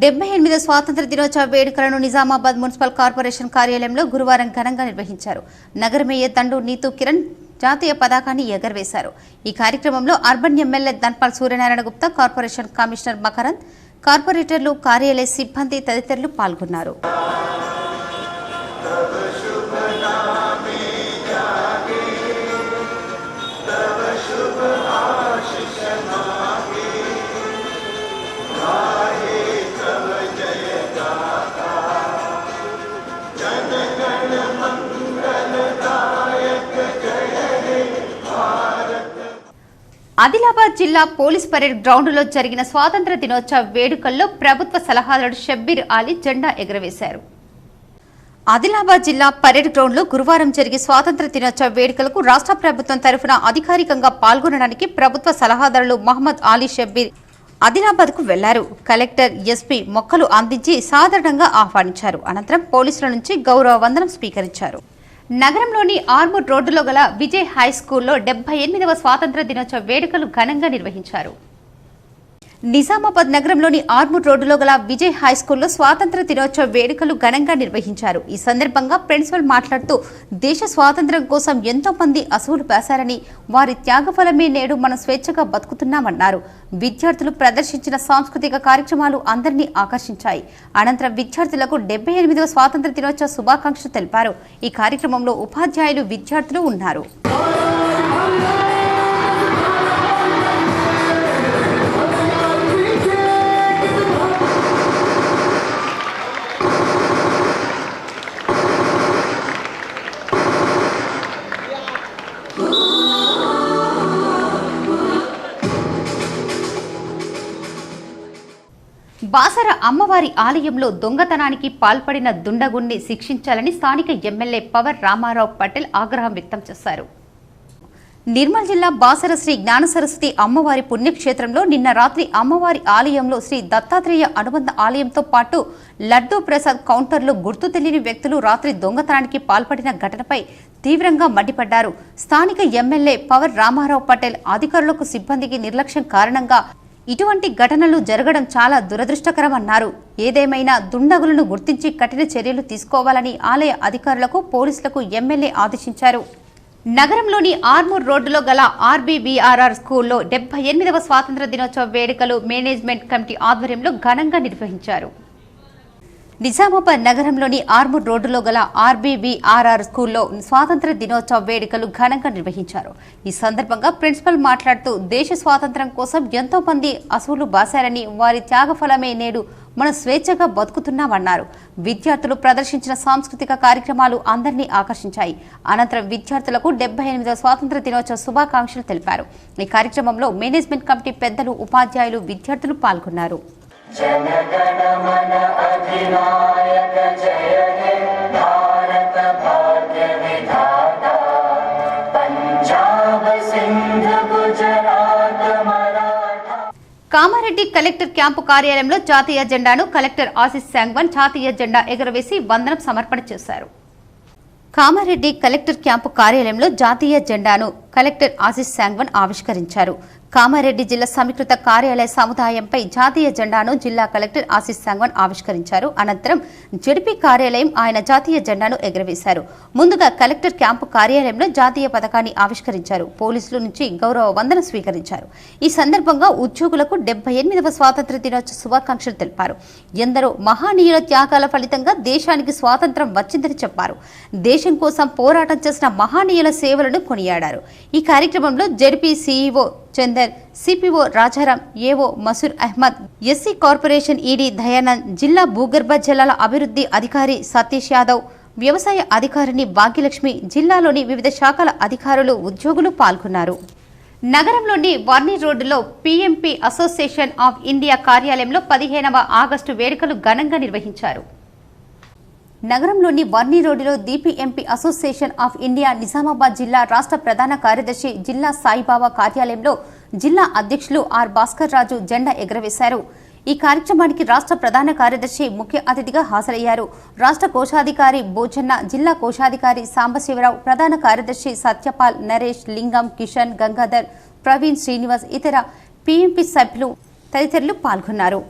78వ స్వాతంత్ర దినోత్సవ వేడుకలను నిజామాబాద్ మున్సిపల్ కార్పొరేషన్ కార్యాలయంలో గురువారం ఘనంగా నిర్వహించారు. నగర మేయర్ దండు నీతూ కిరణ్ జాతీయ పతాకాన్ని ఎగరవేశారు. ఈ కార్యక్రమంలో urban MLA Dhanpal Suryanarayana Gupta, corporation commissioner Makarand, కార్పొరేటర్లు, కార్యాలయ సిబ్బంది తదితరులు పాల్గొన్నారు. ఆదిలాబాద్ జిల్లా పోలీస్ పరేడ్ గ్రౌండ్లో జరిగిన స్వాతంత్ర దినోత్సవ వేడుకల్లో ప్రభుత్వ సలహాదారుడు షబ్బీర్ అలీ జెండా ఎగరవేశారు. ఆదిలాబాద్ జిల్లా పరేడ్ గ్రౌండ్లో గురువారం జరిగే స్వాతంత్ర దినోత్సవ వేడుకలకు రాష్ట్ర ప్రభుత్వం తరఫున అధికారికంగా పాల్గొనడానికి ప్రభుత్వ సలహాదారులు మహమ్మద్ అలీ షబ్బీర్ ఆదిలాబాద్కు వెళ్లారు. కలెక్టర్, ఎస్పీ మొక్కలు అందించి సాధారణంగా ఆహ్వానించారు. అనంతరం పోలీసుల నుంచి గౌరవ వందనం స్వీకరించారు. నగరంలోని ఆర్మూర్ రోడ్డులో గల విజయ్ హై స్కూల్లో 78వ స్వాతంత్ర దినోత్సవ వేడుకలు ఘనంగా నిర్వహించారు. నిజామాబాద్ నగరంలోని ఆర్మూర్ రోడ్డులో గల విజయ్ హై స్కూల్లో స్వాతంత్ర దినోత్సవ వేడుకలు ఘనంగా నిర్వహించారు. ఈ సందర్భంగా ప్రిన్సిపల్ మాట్లాడుతూ దేశ స్వాతంత్ర్యం కోసం ఎంతో మంది అసువులు బాసారని, వారి త్యాగఫలమే నేడు మనం స్వేచ్ఛగా బతుకుతున్నామన్నారు. విద్యార్థులు ప్రదర్శించిన సాంస్కృతిక కార్యక్రమాలు అందరినీ ఆకర్షించాయి. అనంతరం విద్యార్థులకు 78వ స్వాతంత్ర దినోత్సవ శుభాకాంక్షలు తెలిపారు. ఈ కార్యక్రమంలో ఉపాధ్యాయులు, విద్యార్థులు ఉన్నారు. బాసర అమ్మవారి ఆలయంలో దొంగతనానికి పాల్పడిన దుండగుణ్ణి శిక్షించాలని స్థానిక ఎమ్మెల్యే పవర్ రామారావు పటేల్ ఆగ్రహం వ్యక్తం చేశారు. నిర్మల్ జిల్లా బాసర శ్రీ జ్ఞాన సరస్వతి అమ్మవారి పుణ్యక్షేత్రంలో నిన్న రాత్రి అమ్మవారి ఆలయంలో శ్రీ దత్తాత్రేయ అనుబంధ ఆలయంతో పాటు లడ్డూ ప్రసాద్ కౌంటర్లో గుర్తు తెలియని వ్యక్తులు రాత్రి దొంగతనానికి పాల్పడిన ఘటనపై తీవ్రంగా మండిపడ్డారు. స్థానిక ఎమ్మెల్యే పవర్ రామారావు పటేల్ అధికారులకు, సిబ్బందికి నిర్లక్ష్యం కారణంగా ఇటువంటి ఘటనలు జరగడం చాలా దురదృష్టకరమన్నారు. ఏదేమైనా దుండగులను గుర్తించి కఠిన చర్యలు తీసుకోవాలని ఆలయ అధికారులకు, పోలీసులకు ఎమ్మెల్యే ఆదేశించారు. నగరంలోని ఆర్మూర్ రోడ్డులో గల ఆర్బీవీఆర్ఆర్ స్కూల్లో 78వ స్వాతంత్ర దినోత్సవ వేడుకలు మేనేజ్మెంట్ కమిటీ ఆధ్వర్యంలో ఘనంగా నిర్వహించారు. నిజామాబాద్ నగరంలోని ఆర్మూర్ రోడ్డులో గల ఆర్బీవీఆర్ఆర్ స్కూల్లో స్వాతంత్ర దినోత్సవ వేడుకలు ఘనంగా నిర్వహించారు. ఈ సందర్భంగా ప్రిన్సిపల్ మాట్లాడుతూ దేశ స్వాతంత్ర్యం కోసం ఎంతో మంది అసువులు బాసారని, వారి త్యాగఫలమే నేడు మనం స్వేచ్ఛగా బతుకుతున్నామన్నారు. విద్యార్థులు ప్రదర్శించిన సాంస్కృతిక కార్యక్రమాలు అందరినీ ఆకర్షించాయి. అనంతరం విద్యార్థులకు 78వ స్వాతంత్ర దినోత్సవ శుభాకాంక్షలు తెలిపారు. ఈ కార్యక్రమంలో మేనేజ్మెంట్ కమిటీ పెద్దలు, ఉపాధ్యాయులు, విద్యార్థులు పాల్గొన్నారు. जनगणमन अधिनायक जय हे भारत भाग्य विधाता पंजाब सिंध गुजरात मराठा. కామారెడ్డి కలెక్టర్ క్యాంపు కార్యాలయంలో జాతీయ జెండాను కలెక్టర్ ఆశీస్ శాంగ్వన్ జాతీయ జెండా ఎగురవేసి వందనం సమర్పణ చేశారు. కామారెడ్డి కలెక్టర్ క్యాంపు కార్యాలయంలో జాతీయ జెండాను కలెక్టర్ ఆశీస్ శాంగ్వన్ ఆవిష్కరించారు. కామారెడ్డి జిల్లా సమీకృత కార్యాలయ సముదాయంపై జాతీయ జెండాను జిల్లా కలెక్టర్ ఆశీస్ శాంగ్వన్ ఆవిష్కరించారు. అనంతరం జెడ్పీ కార్యాలయం ఆయన జాతీయ జెండాను ఎగురవేశారు. ముందుగా కలెక్టర్ క్యాంపు కార్యాలయంలో జాతీయ పతాకాన్ని ఆవిష్కరించారు. పోలీసుల నుంచి గౌరవ వందన స్వీకరించారు. ఈ సందర్భంగా ఉద్యోగులకు 78వ స్వాతంత్ర దినోత్సవ శుభాకాంక్షలు తెలిపారు. ఎందరో మహానీయుల త్యాగాల ఫలితంగా దేశానికి స్వాతంత్రం వచ్చిందని చెప్పారు. దేశం కోసం పోరాటం చేసిన మహానీయుల సేవలను కొనియాడారు. ఈ కార్యక్రమంలో ZP CEO Chandar, CPO Rajaram, AO Masoor Ahmed, SC corporation ED Dayanand, జిల్లా భూగర్భ జలాల అభివృద్ధి అధికారి సతీష్ యాదవ్, వ్యవసాయ అధికారిని భాగ్యలక్ష్మి, జిల్లాలోని వివిధ శాఖల అధికారులు, ఉద్యోగులు పాల్గొన్నారు. నగరంలోని వర్ని రోడ్డులో పీఎంపీ అసోసియేషన్ ఆఫ్ ఇండియా కార్యాలయంలో 15వ ఆగస్టు వేడుకలు ఘనంగా నిర్వహించారు. నగరంలోని వర్ని రోడ్డులో డిపిఎంపీ అసోసియేషన్ ఆఫ్ ఇండియా నిజామాబాద్ జిల్లా రాష్ట్ర ప్రధాన కార్యదర్శి జిల్లా సాయిబాబా కార్యాలయంలో జిల్లా అధ్యక్షులు ఆర్ భాస్కర్ రాజు జెండా ఎగురవేశారు. ఈ కార్యక్రమానికి రాష్ట్ర ప్రధాన కార్యదర్శి ముఖ్య అతిథిగా హాజరయ్యారు. రాష్ట్ర కోశాధికారి బోచన్న, జిల్లా కోశాధికారి సాంబశివరావు, ప్రధాన కార్యదర్శి సత్యపాల్, నరేష్, లింగం, కిషన్, గంగాధర్, ప్రవీణ్, శ్రీనివాస్, ఇతర పీఎంపీ సభ్యులు తదితరులు పాల్గొన్నారు.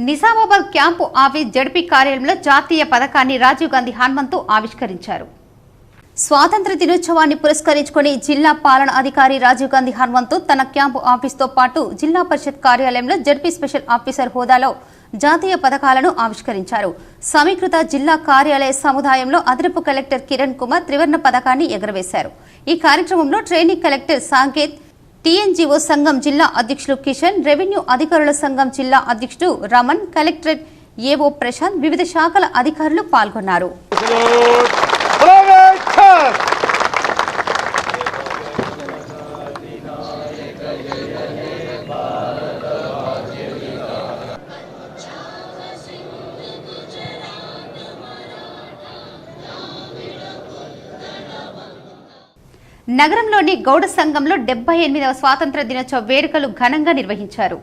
నిజామాబాద్ క్యాంపు ఆఫీస్ జడ్పీ కార్యాలయంలో జాతీయ పథకాన్ని రాజీవ్ గాంధీ హనుమంతు ఆవిష్కరించారు. స్వాతంత్ర దినోత్సవాన్ని పురస్కరించుకుని జిల్లా పాలన అధికారి రాజీవ్ గాంధీ హనుమంతు తన క్యాంపు ఆఫీస్తో పాటు జిల్లా పరిషత్ కార్యాలయంలో జడ్పీ స్పెషల్ ఆఫీసర్ హోదాలో జాతీయ పథకాలను ఆవిష్కరించారు. సమీకృత జిల్లా కార్యాలయ సముదాయంలో అదనపు కలెక్టర్ కిరణ్ కుమార్ త్రివర్ణ పథకాన్ని ఎగురవేశారు. ఈ కార్యక్రమంలో ట్రైనింగ్ కలెక్టర్ సాంకేత్, టీఎన్జీఓ సంఘం జిల్లా అధ్యక్షులు కిషన్, రెవెన్యూ అధికారుల సంఘం జిల్లా అధ్యక్షుడు రమణ్, కలెక్టరేట్ ఏవో ప్రశాంత్, వివిధ శాఖల అధికారులు పాల్గొన్నారు. నగరంలోని గౌడ సంఘంలో 78వ స్వాతంత్ర దినోత్సవ వేడుకలు ఘనంగా నిర్వహించారు.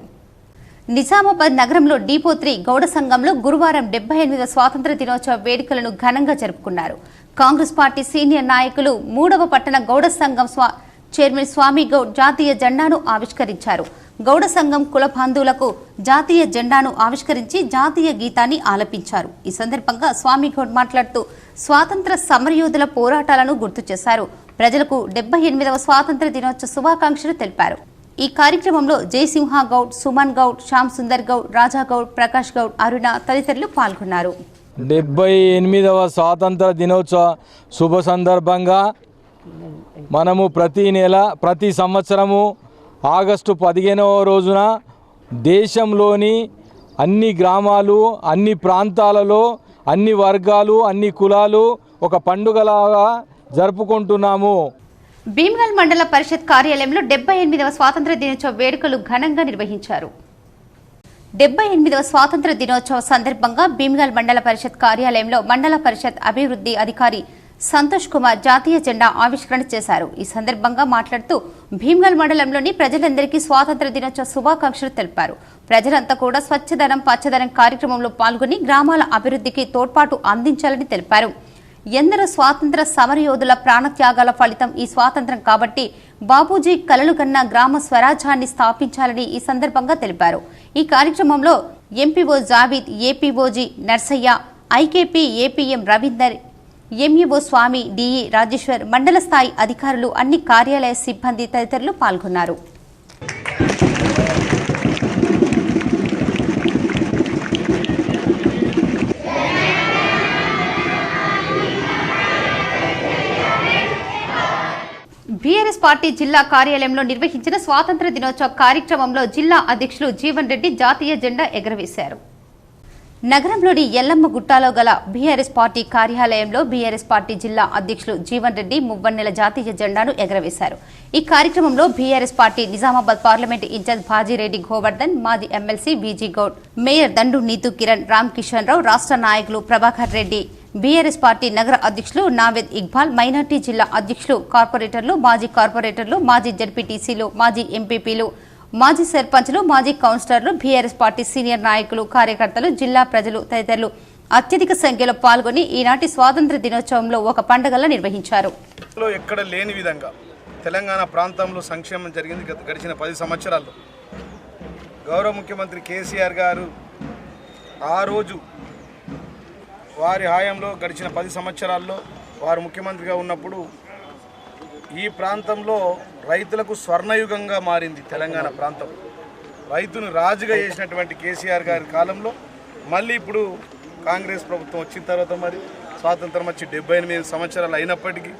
నిజామాబాద్ నగరంలో డిపో 3 గౌడ సంఘంలో గురువారం 78వ స్వాతంత్ర దినోత్సవ వేడుకలను ఘనంగా జరుపుకున్నారు. కాంగ్రెస్ పార్టీ సీనియర్ నాయకులు 3వ పట్టణ గౌడ సంఘం చైర్మన్ స్వామి గౌడ్ జాతీయ జెండాను ఆవిష్కరించారు. గౌడ సంఘం కుల బంధువులకు జాతీయ జెండాను ఆవిష్కరించి జాతీయ గీతాన్ని ఆలపించారు. ఈ సందర్భంగా స్వామి గౌడ్ మాట్లాడుతూ స్వాతంత్ర సమరయోధుల పోరాటాలను గుర్తు చేశారు. ప్రజలకు 78వ స్వాతంత్ర దినోత్సవ శుభాకాంక్షలు తెలిపారు. ఈ కార్యక్రమంలో జయసింహ గౌడ్, సుమన్ గౌడ్, శ్యామ్ సుందర్ గౌడ్, రాజా గౌడ్, ప్రకాష్ గౌడ్, అరుణ తదితరులు పాల్గొన్నారు. 78వ స్వాతంత్ర దినోత్సవ శుభ సందర్భంగా మనము ప్రతి సంవత్సరము ఆగస్టు 15వ రోజున దేశంలోని అన్ని గ్రామాలు, అన్ని ప్రాంతాలలో, అన్ని వర్గాలు, అన్ని కులాలు ఒక పండుగలాగా జరుపుకుంటున్నాము. భీమ్గల్ మండల పరిషత్ కార్యాలయంలో 78వ స్వాతంత్ర దినోత్సవ వేడుకలు ఘనంగా నిర్వహించారు. 78వ స్వాతంత్ర దినోత్సవ సందర్భంగా భీమ్గల్ మండల పరిషత్ కార్యాలయంలో మండల పరిషత్ అభివృద్ధి అధికారి సంతోష్ కుమార్ జాతీయ జెండా ఆవిష్కరణ చేశారు. ఈ సందర్భంగా మాట్లాడుతూ భీమ్గల్ మండలంలోని ప్రజలందరికీ స్వాతంత్ర దినోత్సవ శుభాకాంక్షలు తెలిపారు. ప్రజలంతా కూడా స్వచ్ఛదనం పచ్చదనం కార్యక్రమంలో పాల్గొని గ్రామాల అభివృద్ధికి తోడ్పాటు అందించాలని తెలిపారు. ఎందరో స్వాతంత్ర సమరయోధుల ప్రాణత్యాగాల ఫలితం ఈ స్వాతంత్రం కాబట్టి బాబూజీ కలలు కన్న గ్రామ స్వరాజ్యాన్ని స్థాపించాలని ఈ సందర్భంగా తెలిపారు. ఈ కార్యక్రమంలో ఎంపీఓ జావీద్, ఏపీఓజీ Narsaiah, IKP APM Ravinder, MEO Swamy, DE Rajeshwar, మండల స్థాయి అధికారులు, అన్ని కార్యాలయ సిబ్బంది తదితరులు పాల్గొన్నారు. బీఆర్ఎస్ పార్టీ జిల్లా కార్యాలయంలో నిర్వహించిన స్వాతంత్ర దినోత్సవ కార్యక్రమంలో జిల్లా అధ్యక్షులు జీవన్ రెడ్డి జాతీయ జెండా ఎగురవేశారు. నగరంలోని ఎల్లమ్మ గుట్టాలో గల బీఆర్ఎస్ పార్టీ కార్యాలయంలో బీఆర్ఎస్ పార్టీ జిల్లా అధ్యక్షులు జీవన్ రెడ్డి మువ్వన్నెల జాతీయ జెండాను ఎగురవేశారు. ఈ కార్యక్రమంలో BRS party Nizamabad parliament incharge Bajireddy Govardhan, మాజీ ఎమ్మెల్సీ బీజీ గౌడ్, మేయర్ దండు నీతు కిరణ్, రామ్ కిషన్ రావు, రాష్ట్ర నాయకులు ప్రభాకర్ రెడ్డి, బీఆర్ఎస్ పార్టీ నగర అధ్యక్షులు నావేద్ ఇక్బాల్, మైనార్టీ జిల్లా అధ్యక్షులు, కార్పొరేటర్లు, మాజీ కార్పొరేటర్లు, మాజీ జడ్పీటీసీలు, మాజీ ఎంపీపీలు, మాజీ సర్పంచ్లు, మాజీ కౌన్సిలర్లు, బీఆర్ఎస్ పార్టీ సీనియర్ నాయకులు, కార్యకర్తలు, జిల్లా ప్రజలు తదితరులు అత్యధిక సంఖ్యలో పాల్గొని ఈనాటి స్వాతంత్ర దినోత్సవంలో ఒక పండుగలా నిర్వహించారు. ఎక్కడ లేని విధంగా తెలంగాణ ప్రాంతంలో సంక్షేమం జరిగింది. గడిచిన 10 సంవత్సరాల్లో గౌరవ ముఖ్యమంత్రి కేసీఆర్ గారు ఆ రోజు వారి హయాంలో గడిచిన 10 సంవత్సరాల్లో వారు ముఖ్యమంత్రిగా ఉన్నప్పుడు ఈ ప్రాంతంలో రైతులకు స్వర్ణయుగంగా మారింది. తెలంగాణ ప్రాంతం రైతును రాజుగా చేసినటువంటి కేసీఆర్ గారి కాలంలో మళ్ళీ ఇప్పుడు కాంగ్రెస్ ప్రభుత్వం వచ్చిన తర్వాత మరి స్వాతంత్రం వచ్చి 78 సంవత్సరాలు అయినప్పటికీ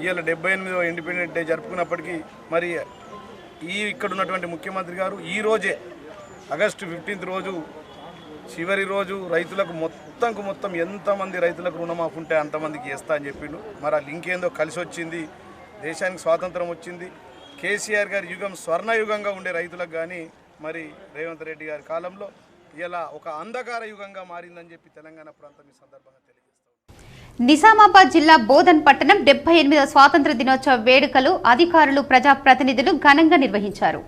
ఇవాళ 78వ ఇండిపెండెంట్ డే జరుపుకున్నప్పటికీ మరి ఇక్కడ ఉన్నటువంటి ముఖ్యమంత్రి గారు ఈ రోజే ఆగస్టు 15 రోజు చివరి రోజు రైతులకు మొత్తం ఎంతమంది రైతులకు రుణమాఫీ ఉంటే అంతమందికి ఇస్తా అని చెప్పిండు. మరి ఆ లింక్ ఏందో కలిసి వచ్చింది, దేశానికి స్వాతంత్రం వచ్చింది. కేసీఆర్ గారి యుగం స్వర్ణయుగంగా ఉండే రైతులకు కానీ మరి రేవంత్ రెడ్డి గారి కాలంలో ఇలా ఒక అంధకార యుగంగా మారిందని చెప్పి తెలంగాణ ప్రాంతం ఈ సందర్భంగా తెలియజేస్తాం. నిజామాబాద్ జిల్లా బోధన్ పట్టణం 78వ స్వాతంత్ర దినోత్సవ వేడుకలు అధికారులు ప్రజాప్రతినిధులు ఘనంగా నిర్వహించారు.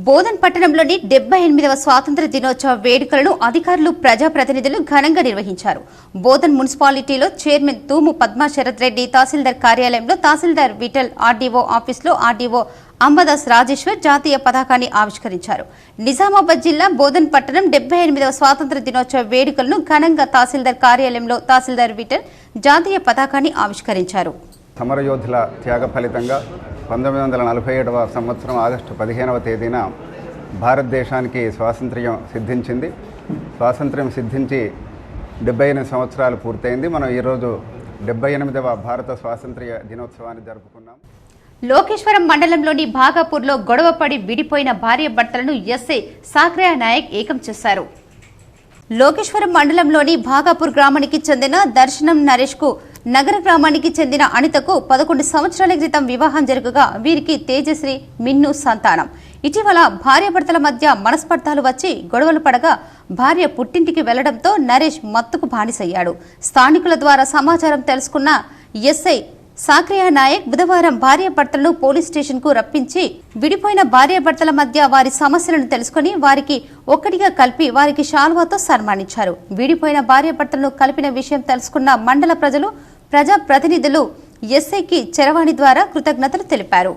బోధన్ పట్టణంలోని 78వ స్వాతంత్ర దినోత్సవ వేడుకలను అధికారులు ప్రజాప్రతినిధులు ఘనంగా నిర్వహించారు. బోధన్ మున్సిపాలిటీలో చైర్మన్ తూము పద్మా శరత్ రెడ్డి, తహసీల్దార్ కార్యాలయంలో తహసీల్దార్ విఠల్, ఆర్డీఓ ఆఫీసులో ఆర్డీఓ అంబదాస్ రాజేశ్వర్ జాతీయ పతాకాన్ని ఆవిష్కరించారు. నిజామాబాద్ జిల్లా బోధన్ పట్టణం 78వ స్వాతంత్ర దినోత్సవ వేడుకలను ఘనంగా తహసీల్దార్ కార్యాలయంలో తహసీల్దార్ విఠల్ జాతీయ పతాకాన్ని ఆవిష్కరించారు. సమరయోధుల త్యాగ ఫలితంగా 1947వ సంవత్సరం ఆగస్టు 15వ తేదీన భారతదేశానికి స్వాతంత్ర్యం సిద్ధించింది. స్వాతంత్ర్యం సిద్ధించి 78 సంవత్సరాలు పూర్తయింది. మనం ఈరోజు 78వ భారత స్వాతంత్ర్య దినోత్సవాన్ని జరుపుకున్నాం. లోకేశ్వరం మండలంలోని భాగాపూర్లో గొడవపడి విడిపోయిన భార్య భర్తలను ఎస్ఐ సాక్రయ నాయక్ ఏకం చేశారు. లోకేశ్వరం మండలంలోని భాగాపూర్ గ్రామానికి చెందిన దర్శనం నరేష్ కు నగర గ్రామానికి చెందిన అనితకు 11 సంవత్సరాల క్రితం వివాహం జరగగా వీరికి తేజశ్రీ, మిన్ను సంతానం. ఇటీవల భార్యాభర్తల మధ్య మనస్పర్ధాలు వచ్చి గొడవలు పడగా భార్య పుట్టింటికి వెళ్లడంతో నరేష్ మత్తుకు బానిసయ్యాడు. స్థానికుల ద్వారా సమాచారం తెలుసుకున్న ఎస్ఐ సాక్రయ నాయక్ బుధవారం భార్యాభర్తలను పోలీస్ స్టేషన్ కు రప్పించి విడిపోయిన భార్యాభర్తల మధ్య వారి సమస్యలను తెలుసుకుని వారికి ఒక్కటిగా కలిపి వారికి శాల్వాతో సన్మానించారు. విడిపోయిన భార్యాభర్తలను కలిపిన విషయం తెలుసుకున్న మండల ప్రజలు, ప్రజాప్రతినిధులు ఎస్ఐకి చరవాణి ద్వారా కృతజ్ఞతలు తెలిపారు.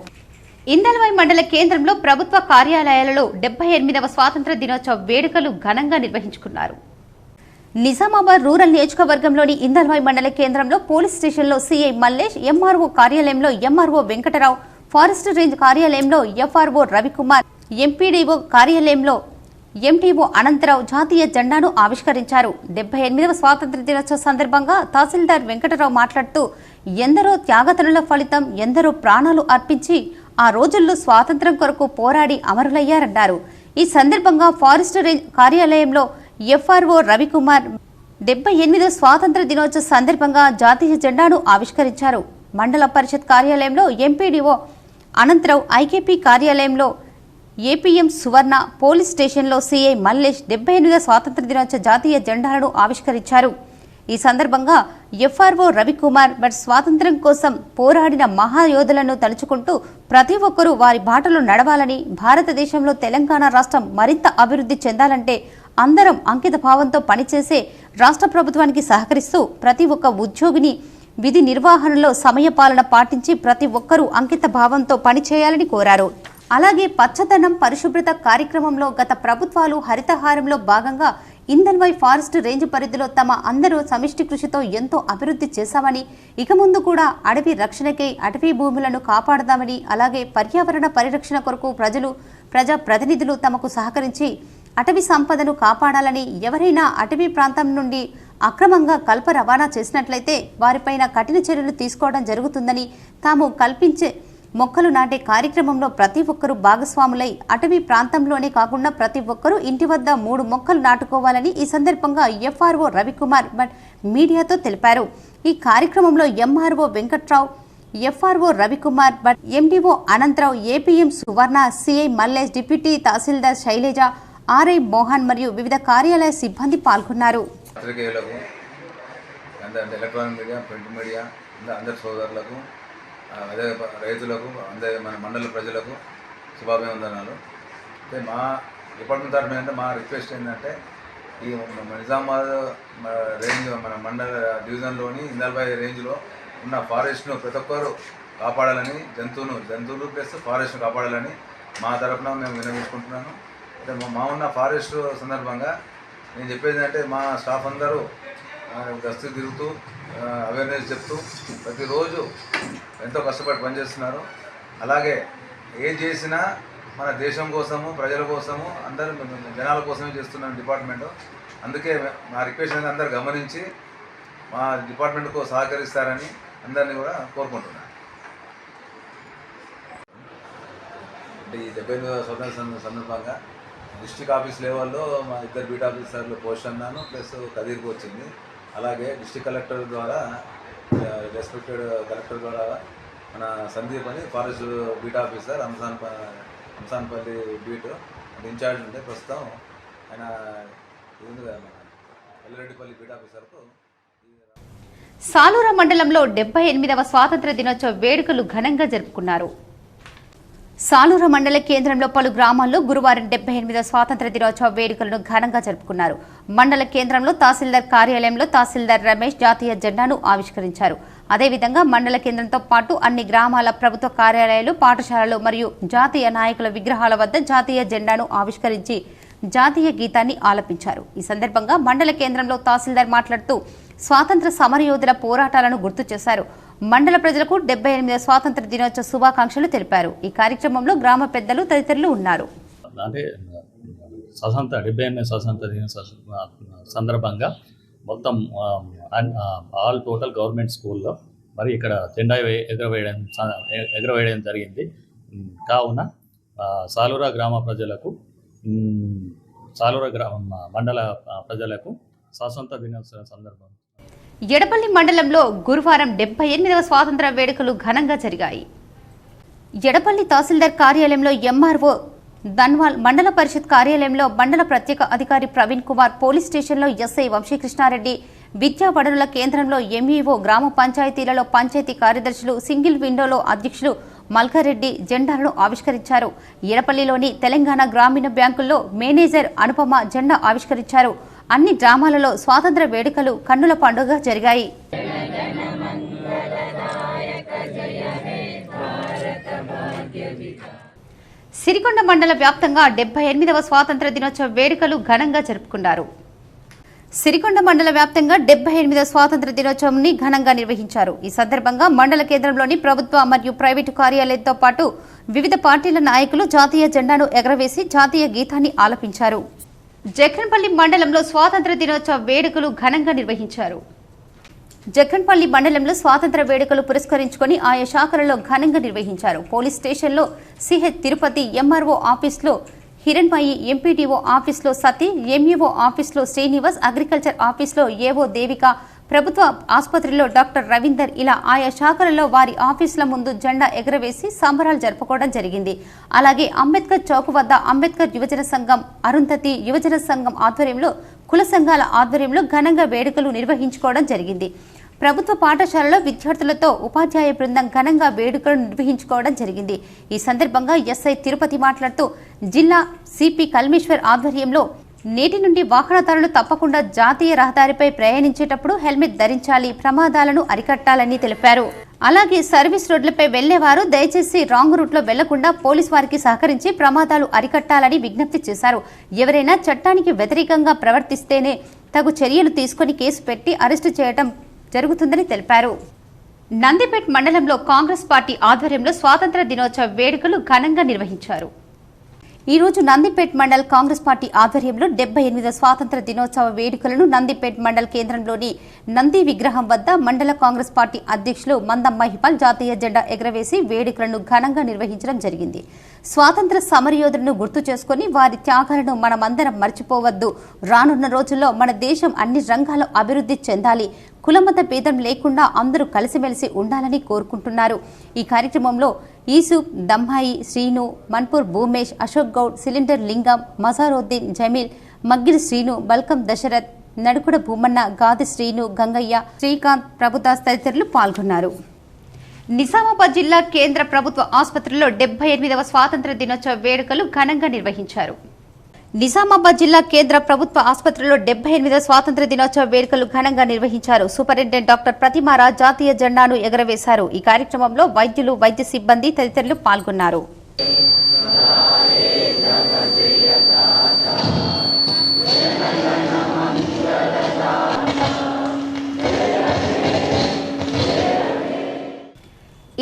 ఇందల్వై మండల కేంద్రంలో ప్రభుత్వ కార్యాలయాలలో 78వ స్వాతంత్ర దినోత్సవ వేడుకలు ఘనంగా నిర్వహించుకున్నారు. నిజామాబాద్ రూరల్ నియోజకవర్గంలోని ఇందల్వై మండల కేంద్రంలో పోలీస్ స్టేషన్లో సీఐ మల్లేష్, ఎంఆర్ఓ కార్యాలయంలో ఎంఆర్ఓ వెంకటరావు, ఫారెస్ట్ రేంజ్ కార్యాలయంలో ఎఫ్ఆర్ఓ రవికుమార్, ఎంపీడీఓ కార్యాలయంలో ఎంటీఓ అనంతరావు జాతీయ జెండాను ఆవిష్కరించారు. 78వ స్వాతంత్ర దినోత్సవ సందర్భంగా తహసీల్దార్ వెంకటరావు మాట్లాడుతూ ఎందరో త్యాగతనుల ఫలితం, ఎందరో ప్రాణాలు అర్పించి ఆ రోజుల్లో స్వాతంత్ర్యం కొరకు పోరాడి అమరులయ్యారన్నారు. ఈ సందర్భంగా ఫారెస్ట్ రేంజ్ కార్యాలయంలో ఎఫ్ఆర్ఓ రవికుమార్ 78వ స్వాతంత్ర దినోత్సవ సందర్భంగా జాతీయ జెండాను ఆవిష్కరించారు. మండల పరిషత్ కార్యాలయంలో ఎంపీడీఓ అనంతరావు, ఐకేపీ కార్యాలయంలో ఏపీఎం సువర్ణ, పోలీస్ స్టేషన్లో సీఐ మల్లేష్ 78వ స్వాతంత్ర దినోత్సవ జాతీయ జెండాలను ఆవిష్కరించారు. ఈ సందర్భంగా ఎఫ్ఆర్ఓ రవికుమార్ స్వాతంత్ర్యం కోసం పోరాడిన మహాయోధులను తలుచుకుంటూ ప్రతి ఒక్కరూ వారి బాటలో నడవాలని, భారతదేశంలో తెలంగాణ రాష్ట్రం మరింత అభివృద్ధి చెందాలంటే అందరం అంకిత భావంతో పనిచేసే రాష్ట్ర ప్రభుత్వానికి సహకరిస్తూ ప్రతి ఒక్క ఉద్యోగిని విధి నిర్వహణలో సమయపాలన పాటించి ప్రతి ఒక్కరూ అంకిత భావంతో పనిచేయాలని కోరారు. అలాగే పచ్చదనం పరిశుభ్రత కార్యక్రమంలో గత ప్రభుత్వాలు హరితహారంలో భాగంగా ఇందల్వై ఫారెస్ట్ రేంజ్ పరిధిలో తమ అందరూ సమిష్టి కృషితో ఎంతో అభివృద్ధి చేశామని, ఇక ముందు కూడా అడవి రక్షణకై అటవీ భూములను కాపాడదామని, అలాగే పర్యావరణ పరిరక్షణ కొరకు ప్రజలు, ప్రజాప్రతినిధులు తమకు సహకరించి అటవీ సంపదను కాపాడాలని, ఎవరైనా అటవీ ప్రాంతం నుండి అక్రమంగా కల్ప రవాణా చేసినట్లయితే వారిపైన కఠిన చర్యలు తీసుకోవడం జరుగుతుందని, తాము కల్పించే మొక్కలు నాటే కార్యక్రమంలో ప్రతి ఒక్కరూ భాగస్వాములై అటవీ ప్రాంతంలోనే కాకుండా ప్రతి ఒక్కరూ ఇంటి వద్ద 3 మొక్కలు నాటుకోవాలని ఈ సందర్భంగా ఎఫ్ఆర్ఓ రవికుమార్ మీడియాతో తెలిపారు. ఈ కార్యక్రమంలో MRO Venkatrao, FRO Ravikumar MDO Anantharao, APM Suvarna, CI Mallesh, deputy tahsildar Shailaja, RI Mohan మరియు వివిధ కార్యాలయ సిబ్బంది పాల్గొన్నారు. ఎలక్ట్రానిక్ మీడియా, ప్రింట్ మీడియా, అందరి సోదరులకు, అదే రైతులకు, అదే మన మండల ప్రజలకు శుభాభివందనాలు. అంటే మా డిపార్ట్మెంట్ తరఫున అంటే మా రిక్వెస్ట్ ఏంటంటే ఈ నిజామాబాద్ రేంజ్ మన మండల డివిజన్లోని ఇందల్వై రేంజ్లో ఉన్న ఫారెస్ట్ను ప్రతి ఒక్కరు కాపాడాలని, జంతువులు ప్లస్ ఫారెస్ట్ను కాపాడాలని మా తరఫున మేము విన్నవించుకుంటున్నాను. అంటే మా ఉన్న ఫారెస్ట్ సందర్భంగా నేను చెప్పేది అంటే మా స్టాఫ్ అందరూ గస్తీ తిరుగుతూ అవేర్నెస్ చెప్తూ ప్రతిరోజు ఎంతో కష్టపడి పనిచేస్తున్నారు. అలాగే ఏం చేసినా మన దేశం కోసము, ప్రజల కోసము, అందరూ జనాల కోసమే చేస్తున్నాం డిపార్ట్మెంట్. అందుకే మా రిక్వెస్ట్ అనేది అందరూ గమనించి మా డిపార్ట్మెంట్కు సహకరిస్తారని అందరినీ కూడా కోరుకుంటున్నాను. ఈ 78వ స్వాతంత్ర సందర్భంగా డిస్ట్రిక్ట్ ఆఫీస్ లెవెల్లో మా 2 బీట్ ఆఫీసర్లు పోస్ట్ అన్నాను, ప్లస్ కదీర్కి వచ్చింది. అలాగే డిస్ట్రిక్ట్ కలెక్టర్ ద్వారా రెస్పెక్టెడ్ కలెక్టర్ ద్వారా మన సందీప్ అని forest beat officer Amsanpalli beat incharge ఉంటే ప్రస్తుతం ఆయన ఇది మన ఎల్రెడ్డిపల్లి బీట్ ఆఫీసర్కు. సాలూరు మండలంలో 78వ స్వాతంత్ర దినోత్సవ వేడుకలు ఘనంగా జరుపుకున్నారు. సాలూరు మండల కేంద్రంలో పలు గ్రామాల్లో గురువారం 78వ స్వాతంత్ర దినోత్సవ వేడుకలను ఘనంగా జరుపుకున్నారు. మండల కేంద్రంలో తహసీల్దార్ కార్యాలయంలో తహసీల్దార్ రమేష్ జాతీయ జెండాను ఆవిష్కరించారు. అదేవిధంగా మండల కేంద్రంతో పాటు అన్ని గ్రామాల ప్రభుత్వ కార్యాలయాలు, పాఠశాలలు మరియు జాతీయ నాయకుల విగ్రహాల వద్ద జాతీయ జెండాను ఆవిష్కరించి జాతీయ గీతాన్ని ఆలపించారు. ఈ సందర్భంగా మండల కేంద్రంలో తహసీల్దార్ మాట్లాడుతూ స్వాతంత్ర సమరయోధుల పోరాటాలను గుర్తు చేశారు. మండల ప్రజలకు 78వ స్వాతంత్ర దినోత్సవ శుభాకాంక్షలు తెలిపారు. ఈ కార్యక్రమంలో గ్రామ పెద్దలు తదితరులు ఉన్నారు. అంటే 78వ స్వాతంత్ర దినోత్సవ సందర్భంగా మొత్తం ఆల్ టోటల్ గవర్నమెంట్ స్కూల్లో మరి ఇక్కడ జెండా ఎగరవేయడం జరిగింది. కావున సాలూరా గ్రామ ప్రజలకు, సాలూరా మండల ప్రజలకు స్వాతంత్ర దినోత్సవం సందర్భంగా ఎడపల్లి మండలంలో గురువారం 78వ స్వాతంత్ర వేడుకలు ఘనంగా జరిగాయి. ఎడపల్లి తహసీల్దార్ కార్యాలయంలో ఎంఆర్ఓ ధన్వాల్, మండల పరిషత్ కార్యాలయంలో మండల ప్రత్యేక అధికారి ప్రవీణ్ కుమార్, పోలీస్ స్టేషన్లో ఎస్ఐ వంశీకృష్ణారెడ్డి, విద్యా వనరుల కేంద్రంలో ఎంఈఓ, గ్రామ పంచాయతీలలో పంచాయతీ కార్యదర్శులు, సింగిల్ విండోలో అధ్యక్షులు మల్కారెడ్డి జెండాలను ఆవిష్కరించారు. ఎడపల్లిలోని తెలంగాణ గ్రామీణ బ్యాంకుల్లో మేనేజర్ అనుపమ జెండా ఆవిష్కరించారు. అన్ని గ్రామాలలో స్వాతంత్ర వేడుకలు కన్నుల పండుగ జరిగాయి. సిరికొండ మండల వ్యాప్తంగా 78వ స్వాతంత్ర దినోత్సవ వేడుకలు ఘనంగా జరుపుకున్నారు. సిరికొండ మండల వ్యాప్తంగా 78వ స్వాతంత్ర దినోత్సవాన్ని ఘనంగా నిర్వహించారు. ఈ సందర్భంగా మండల కేంద్రంలోని ప్రభుత్వ మరియు ప్రైవేటు కార్యాలయంతో పాటు వివిధ పార్టీల నాయకులు జాతీయ జెండాను ఎగరవేసి జాతీయ గీతాన్ని ఆలపించారు. జక్రన్పల్లి మండలంలో స్వాతంత్ర దినోత్సవ వేడుకలు ఘనంగా నిర్వహించారు. జక్రన్పల్లి మండలంలో స్వాతంత్ర వేడుకలు పురస్కరించుకొని ఆయా శాఖలలో ఘనంగా నిర్వహించారు. పోలీస్ స్టేషన్లో సిహెచ్ తిరుపతి, ఎంఆర్ఓ ఆఫీస్లో హిరణ్మయి, ఎంపీడీఓ ఆఫీస్లో సతీ, ఎంఈఓ ఆఫీస్లో శ్రీనివాస్, అగ్రికల్చర్ ఆఫీస్లో ఏవో దేవిక, ప్రభుత్వ ఆసుపత్రిలో డాక్టర్ రవీందర్, ఇలా ఆయా శాఖలలో వారి ఆఫీసుల ముందు జెండా ఎగరవేసి సంబరాలు జరుపుకోవడం జరిగింది. అలాగే అంబేద్కర్ చౌక్ వద్ద అంబేద్కర్ యువజన సంఘం, అరుంధతి యువజన సంఘం ఆధ్వర్యంలో, కుల సంఘాల ఆధ్వర్యంలో ఘనంగా వేడుకలు నిర్వహించుకోవడం జరిగింది. ప్రభుత్వ పాఠశాలలో విద్యార్థులతో ఉపాధ్యాయ బృందం ఘనంగా వేడుకలు నిర్వహించుకోవడం జరిగింది. ఈ సందర్భంగా ఎస్ఐ తిరుపతి మాట్లాడుతూ జిల్లా సిపి కల్మేశ్వర్ ఆధ్వర్యంలో నేటి నుండి వాహనదారులు తప్పకుండా జాతీయ రహదారిపై ప్రయాణించేటప్పుడు హెల్మెట్ ధరించాలి, ప్రమాదాలను అరికట్టాలని తెలిపారు. అలాగే సర్వీస్ రోడ్లపై వెళ్లేవారు దయచేసి రాంగ్ రూట్లో వెళ్లకుండా పోలీసు వారికి సహకరించి ప్రమాదాలు అరికట్టాలని విజ్ఞప్తి చేశారు. ఎవరైనా చట్టానికి వ్యతిరేకంగా ప్రవర్తిస్తేనే తగు చర్యలు తీసుకుని కేసు పెట్టి అరెస్టు చేయడం జరుగుతుందని తెలిపారు. నందిపేట్ మండలంలో కాంగ్రెస్ పార్టీ ఆధ్వర్యంలో స్వాతంత్ర దినోత్సవ వేడుకలు ఘనంగా నిర్వహించారు. ఈ రోజు నందిపేట్ మండల్ కాంగ్రెస్ పార్టీ ఆధ్వర్యంలో 78వ స్వాతంత్ర దినోత్సవ వేడుకలను నందిపేట్ మండల్ కేంద్రంలోని నంది విగ్రహం వద్ద మండల కాంగ్రెస్ పార్టీ అధ్యక్షులు మందం మహిపాల్ జాతీయ జెండా ఎగరవేసి వేడుకలను ఘనంగా నిర్వహించడం జరిగింది. స్వాతంత్ర సమరయోధులను గుర్తు చేసుకుని వారి త్యాగాలను మనమందరం మర్చిపోవద్దు. రానున్న రోజుల్లో మన దేశం అన్ని రంగాల్లో అభివృద్ధి చెందాలి, కులమత భేదం లేకుండా అందరూ కలిసిమెలిసి ఉండాలని కోరుకుంటున్నారు. ఈ కార్యక్రమంలో ఈసూఫ్, దమ్మాయి, శ్రీను, మన్పూర్ భూమేష్, అశోక్ గౌడ్, సిలిండర్ లింగం, మజారుద్దీన్, జమీల్, మగ్గిరి శ్రీను, బల్కం దశరథ్, నడుకుడ భూమన్న, గాది శ్రీను, గంగయ్య, శ్రీకాంత్, ప్రభుదాస్ తదితరులు పాల్గొన్నారు. నిజామాబాద్ జిల్లా కేంద్ర ప్రభుత్వ ఆసుపత్రిలో 78వ స్వాతంత్ర దినోత్సవ వేడుకలు ఘనంగా నిర్వహించారు. నిజామాబాద్ జిల్లా కేంద్ర ప్రభుత్వ ఆసుపత్రిలో 78వ స్వాతంత్ర దినోత్సవ వేడుకలు ఘనంగా నిర్వహించారు. సూపరింటెండెంట్ డాక్టర్ ప్రతిమారాజ్ జాతీయ జెండాను ఎగరవేశారు. ఈ కార్యక్రమంలో వైద్యులు, వైద్య సిబ్బంది తదితరులు పాల్గొన్నారు.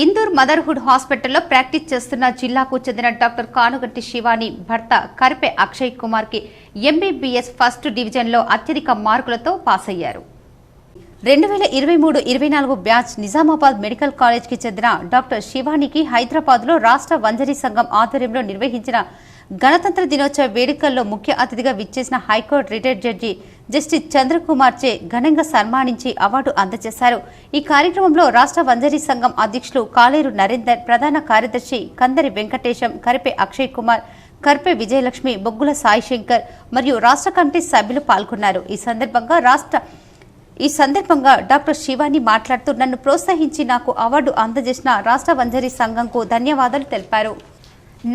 ఇందూర్ మదర్హుడ్ హాస్పిటల్లో ప్రాక్టీస్ చేస్తున్న జిల్లాకు చెందిన డాక్టర్ కానుగంటి శివాని భర్త కరిపే అక్షయ్ కుమార్ కి ఎంబీబీఎస్ ఫస్ట్ డివిజన్లో అత్యధిక మార్కులతో పాస్ అయ్యారు. 2023-24 బ్యాచ్ నిజామాబాద్ మెడికల్ కాలేజ్కి చెందిన డాక్టర్ శివానికి హైదరాబాద్లో రాష్ట్ర వంజరీ సంఘం ఆధ్వర్యంలో నిర్వహించిన గణతంత్ర దినోత్సవ వేడుకల్లో ముఖ్య అతిథిగా విచ్చేసిన high court retired judge justice Chandrakumar చే ఘనంగా సన్మానించి అవార్డు అందజేశారు. ఈ కార్యక్రమంలో రాష్ట్ర వంజరీ సంఘం అధ్యక్షులు కాలేరు నరేందర్, ప్రధాన కార్యదర్శి కందరి వెంకటేశం, కరిపే అక్షయ్ కుమార్, కర్పే విజయలక్ష్మి, బొగ్గుల సాయి శంకర్ మరియు రాష్ట్ర కమిటీ సభ్యులు పాల్గొన్నారు. ఈ సందర్భంగా డాక్టర్ శివాని మాట్లాడుతూ నన్ను ప్రోత్సహించి నాకు అవార్డు అందజేసిన రాష్ట్ర వంజరీ సంఘంకు ధన్యవాదాలు తెలిపారు.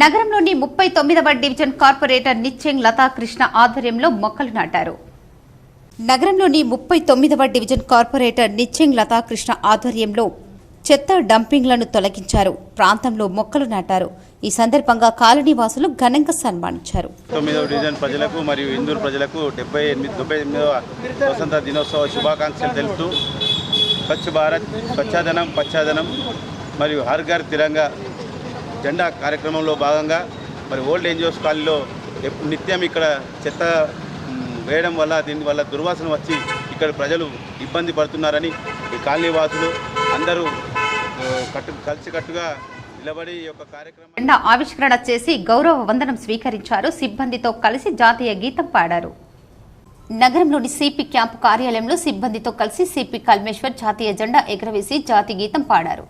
నగరంలోని 39వ డివిజన్ కార్పొరేటర్ నిత్యంగ్ లతాకృష్ణ ఆధ్వర్యంలో మొక్కలు నాటారు. నగరంలోని 39వ డివిజన్ కార్పొరేటర్ నిత్యంగ్ లతాకృష్ణ ఆధ్వర్యంలో చెత్త డంపింగ్లను తొలగించారు. ప్రాంతంలో మొక్కలు నాటారు. ఈ సందర్భంగా కాలనీ వాసులు ఘనంగా సన్మానించారు. 9వ డివిజన్ ప్రజలకు మరియు ఇందూరు ప్రజలకు 78వ స్వతంత్ర దినోత్సవ శుభాకాంక్షలు తెలుపుతూ స్వచ్ఛ భారత్, స్వచ్ఛాదనం, పచ్చాదనం మరియు హర్ ఘర్ తిరంగా జెండా కార్యక్రమంలో భాగంగా మరి ఓల్డ్ ఏజ్ హోమ్స్ కాలనీలో నిత్యం ఇక్కడ చెత్త వేయడం వల్ల దీనివల్ల దుర్వాసన వచ్చి ఇక్కడ ప్రజలు ఇబ్బంది పడుతున్నారని ఈ కాలనీ వాసులు అందరూ కలిసికట్టుగా నిలబడి ఈ యొక్క కార్యక్రమం జెండా ఆవిష్కరణ చేసి గౌరవ వందనం స్వీకరించారు. సిబ్బందితో కలిసి జాతీయ గీతం పాడారు. నగరంలోని సిపి క్యాంపు కార్యాలయంలో సిబ్బందితో కలిసి సిపి కల్మేశ్వర్ జాతీయ జెండా ఎగురవేసి జాతీయ గీతం పాడారు.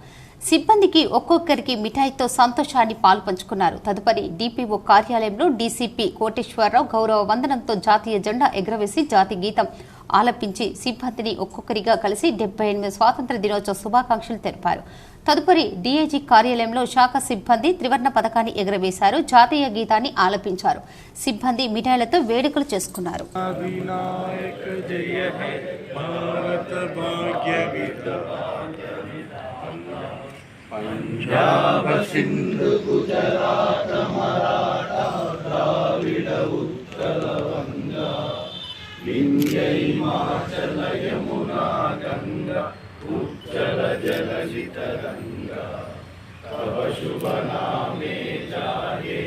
సిబ్బందికి ఒక్కొక్కరికి మిఠాయితో సంతోషాన్ని పాల్పంచుకున్నారు. తదుపరి డిపిఓ కార్యాలయంలో డీసీపీ కోటేశ్వరరావు గౌరవ వందనంతో జాతీయ జెండా ఎగురవేసి జాతీయ గీతం ఆలపించి సిబ్బందిని ఒక్కొక్కరిగా కలిసి 78వ స్వాతంత్ర దినోత్సవ శుభాకాంక్షలు తెలిపారు. తదుపరి డీఐజీ కార్యాలయంలో శాఖ సిబ్బంది త్రివర్ణ పథకాన్ని ఎగురవేశారు. జాతీయ గీతాన్ని ఆలపించారు. సిబ్బంది మిఠాయిలతో వేడుకలు చేసుకున్నారు. పంజాబ సింధు గుజరాత మరాఠా ద్రావిడ ఉత్కల వంగ వింధ్య హిమాచల యమునా గంగా ఉజ్జల జలధి తరంగా తవ శుభ నామే జాగే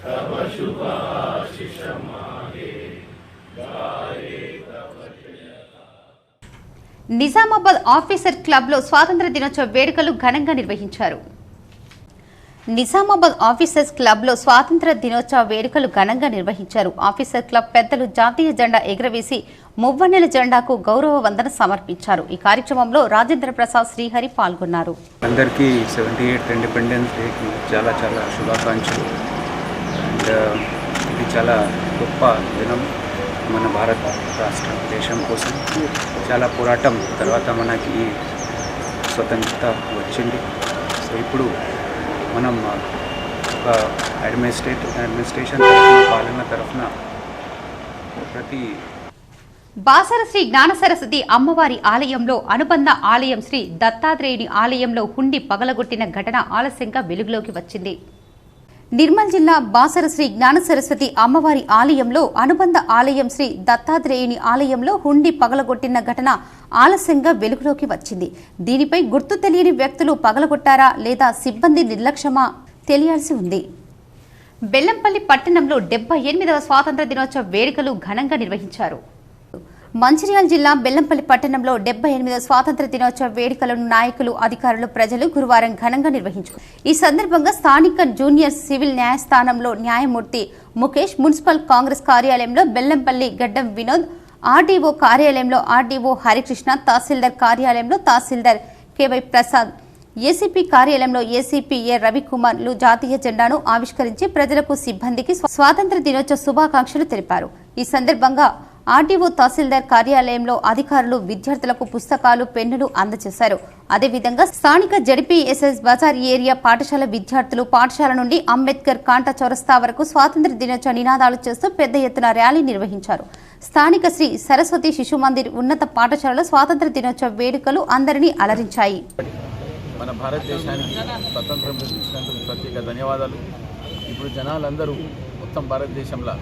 తవ శుభ ఆశిష మాగే గాయే తవ నిజామాబాద్ ఆఫీసర్ క్లబ్లో స్వాతంత్ర దినోత్సవ వేడుకలు ఘనంగా నిర్వహించారు. నిజామాబాద్ ఆఫీసర్స్ క్లబ్లో స్వాతంత్ర దినోత్సవ వేడుకలు ఘనంగా నిర్వహించారు. ఆఫీసర్ క్లబ్ పెద్దలు జాతీయ జెండా ఎగురవేసి మువ్వన్నెల జెండాకు గౌరవ వందన సమర్పించారు. ఈ కార్యక్రమంలో రాజేంద్ర ప్రసాద్, శ్రీహరి పాల్గొన్నారు. అందరికీ 78th ఇండిపెండెన్స్ డేకి చాలా చాలా శుభాకాంక్షలు. ఇది చాలా గొప్ప దినం మన భారత రాష్ట్ర దేశం కోసం. చాలా పోరాటం తర్వాత మనకి స్వతంత్రత వచ్చింది. సో ఇప్పుడు మనం ఒక అడ్మినిస్ట్రేషన్ పాలన తరఫున ప్రతి బాసర శ్రీ జ్ఞాన సరస్వతి అమ్మవారి ఆలయంలో అనుబంధ ఆలయం శ్రీ దత్తాత్రేయుని ఆలయంలో హుండీ పగలగొట్టిన ఘటన ఆలస్యంగా వెలుగులోకి వచ్చింది. నిర్మల్ జిల్లా బాసర శ్రీ జ్ఞాన సరస్వతి అమ్మవారి ఆలయంలో అనుబంధ ఆలయం శ్రీ దత్తాత్రేయుని ఆలయంలో హుండీ పగలగొట్టిన ఘటన ఆలస్యంగా వెలుగులోకి వచ్చింది. దీనిపై గుర్తు తెలియని వ్యక్తులు పగలగొట్టారా లేదా సిబ్బంది నిర్లక్ష్యమా తెలియాల్సి ఉంది. బెల్లంపల్లి పట్టణంలో 78వ స్వాతంత్ర దినోత్సవ వేడుకలు ఘనంగా నిర్వహించారు. మంచిర్యాల జిల్లా బెల్లంపల్లి పట్టణంలో 78వ స్వాతంత్ర దినోత్సవ వేడుకలను నాయకులు, అధికారులు, ప్రజలు గురువారం ఘనంగా నిర్వహించారు. ఈ సందర్భంగా స్థానిక జూనియర్ సివిల్ న్యాయస్థానంలో న్యాయమూర్తి ముఖేష్, మున్సిపల్ కాంగ్రెస్ కార్యాలయంలో బెల్లంపల్లి గడ్డం వినోద్, ఆర్డీఓ కార్యాలయంలో ఆర్డీఓ హరికృష్ణ, తహసీల్దార్ కార్యాలయంలో తహసీల్దార్ కేవై ప్రసాద్, ఏసీపీ కార్యాలయంలో ఏసీపీ ఏ రవికుమార్లు జాతీయ జెండాను ఆవిష్కరించి ప్రజలకు, సిబ్బందికి స్వాతంత్ర దినోత్సవ శుభాకాంక్షలు తెలిపారు. ఈ సందర్భంగా ఆర్డీఓ, తహసీల్దార్ కార్యాలయంలో అధికారులు విద్యార్థులకు పుస్తకాలు, పెన్నులు అందజేశారు. అదేవిధంగా స్థానిక జడ్పీఎస్ఎస్ బజార్ ఏరియా పాఠశాల విద్యార్థులు పాఠశాల నుండి అంబేద్కర్ కాంటా చౌరస్తా వరకు స్వాతంత్ర దినోత్సవ నినాదాలు చేస్తూ పెద్ద ఎత్తున ర్యాలీ నిర్వహించారు. స్థానిక శ్రీ సరస్వతి శిశు మందిర్ ఉన్నత పాఠశాలలో స్వాతంత్ర దినోత్సవ వేడుకలు అందరినీ అలరించాయి. మన భారతదేశానికి స్వతంత్రం ఇచ్చినందుకు ప్రత్యేక ధన్యవాదాలు. ఇప్పుడు జనాలందరూ మొత్తం భారతదేశంలో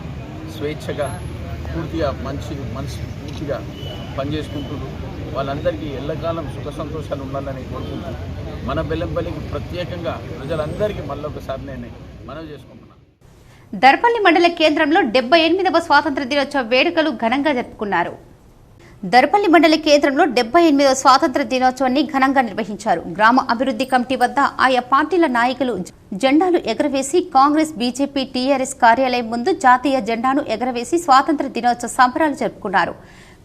స్వేచ్ఛగా పూర్తిగా మనసు పూర్తిగా పనిచేసుకుంటున్నారు. వాళ్ళందరికీ ఎల్లకాలం సుఖ సంతోషాలు ఉండాలని కోరుకుంటూ మన బెల్లంపల్లికి ప్రత్యేకంగా ప్రజలందరికీ మళ్ళొకసారి నేను మనవి చేసుకుంటున్నాను. దర్పల్లి మండల కేంద్రంలో 78వ స్వాతంత్ర దినోత్సవ వేడుకలు ఘనంగా జరుపుకున్నారు. దర్పల్లి మండల కేంద్రంలో 78వ స్వాతంత్ర దినోత్సవాన్ని ఘనంగా నిర్వహించారు. గ్రామ అభివృద్ధి కమిటీ వద్ద ఆయా పార్టీల నాయకులు జెండాలు ఎగరవేసి కాంగ్రెస్, బీజేపీ, టీఆర్ఎస్ కార్యాలయం ముందు జాతీయ జెండాను ఎగరవేసి స్వాతంత్ర దినోత్సవ సంబరాలు జరుపుకున్నారు.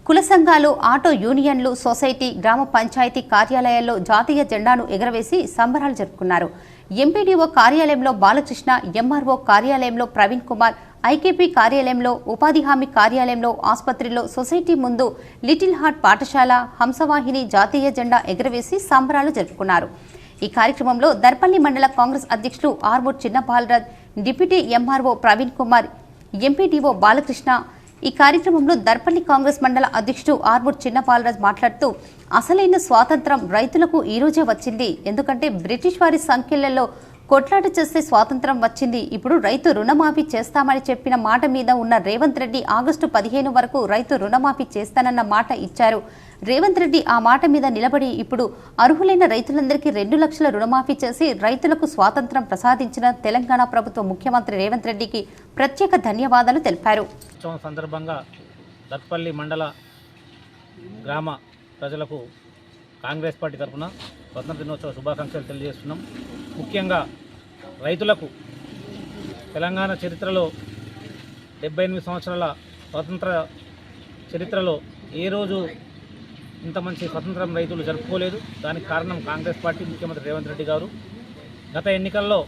కుల సంఘాలు, ఆటో యూనియన్లు, సొసైటీ, గ్రామ పంచాయతీ కార్యాలయాల్లో జాతీయ జెండాను ఎగరవేసి సంబరాలు జరుపుకున్నారు. ఎంపీడీఓ కార్యాలయంలో బాలకృష్ణ, ఎంఆర్ఓ కార్యాలయంలో ప్రవీణ్ కుమార్, ఐకేపీ కార్యాలయంలో, ఉపాధి హామీ కార్యాలయంలో, ఆసుపత్రిలో, సొసైటీ ముందు లిటిల్ హార్ట్ పాఠశాల, హంసవాహిని జాతీయ జెండా ఎగరవేసి సంబరాలు జరుపుకున్నారు. ఈ కార్యక్రమంలో దర్పల్లి మండల కాంగ్రెస్ అధ్యక్షులు Armoor Chinna Balaraj, deputy MRO Praveen Kumar, MPDO Balakrishna. ఈ కార్యక్రమంలో దర్పల్లి కాంగ్రెస్ మండల అధ్యక్షుడు ఆర్మూర్ చిన్న బాలరాజ్ మాట్లాడుతూ, అసలైన స్వాతంత్రం రైతులకు ఈ రోజే వచ్చింది. ఎందుకంటే బ్రిటిష్ వారి సంఖ్యలలో కొట్లాట చేస్తే స్వాతంత్రం వచ్చింది. ఇప్పుడు రైతు రుణమాఫీ చేస్తామని చెప్పిన మాట మీద ఉన్న రేవంత్ రెడ్డి ఆగస్టు 15 వరకు రైతు రుణమాఫీ చేస్తానన్న మాట ఇచ్చారు. రేవంత్ రెడ్డి ఆ మాట మీద నిలబడి ఇప్పుడు అర్హులైన రైతులందరికీ 2 లక్షల రుణమాఫీ చేసి రైతులకు స్వాతంత్రం ప్రసాదించిన తెలంగాణ ప్రభుత్వ ముఖ్యమంత్రి రేవంత్ రెడ్డికి ప్రత్యేక ధన్యవాదాలు తెలిపారు. సందర్భంగా దర్పల్లి మండల గ్రామ ప్రజలకు కాంగ్రెస్ పార్టీ తరఫున స్వాతంత్ర దినోత్సవ శుభాకాంక్షలు తెలియజేస్తున్నాం. ముఖ్యంగా రైతులకు తెలంగాణ చరిత్రలో 78 సంవత్సరాల స్వాతంత్ర చరిత్రలో ఏ రోజు ఇంత మంచి స్వతంత్రం రైతులు జరుపుకోలేదు. దానికి కారణం కాంగ్రెస్ పార్టీ, ముఖ్యమంత్రి రేవంత్ రెడ్డి గారు. గత ఎన్నికల్లో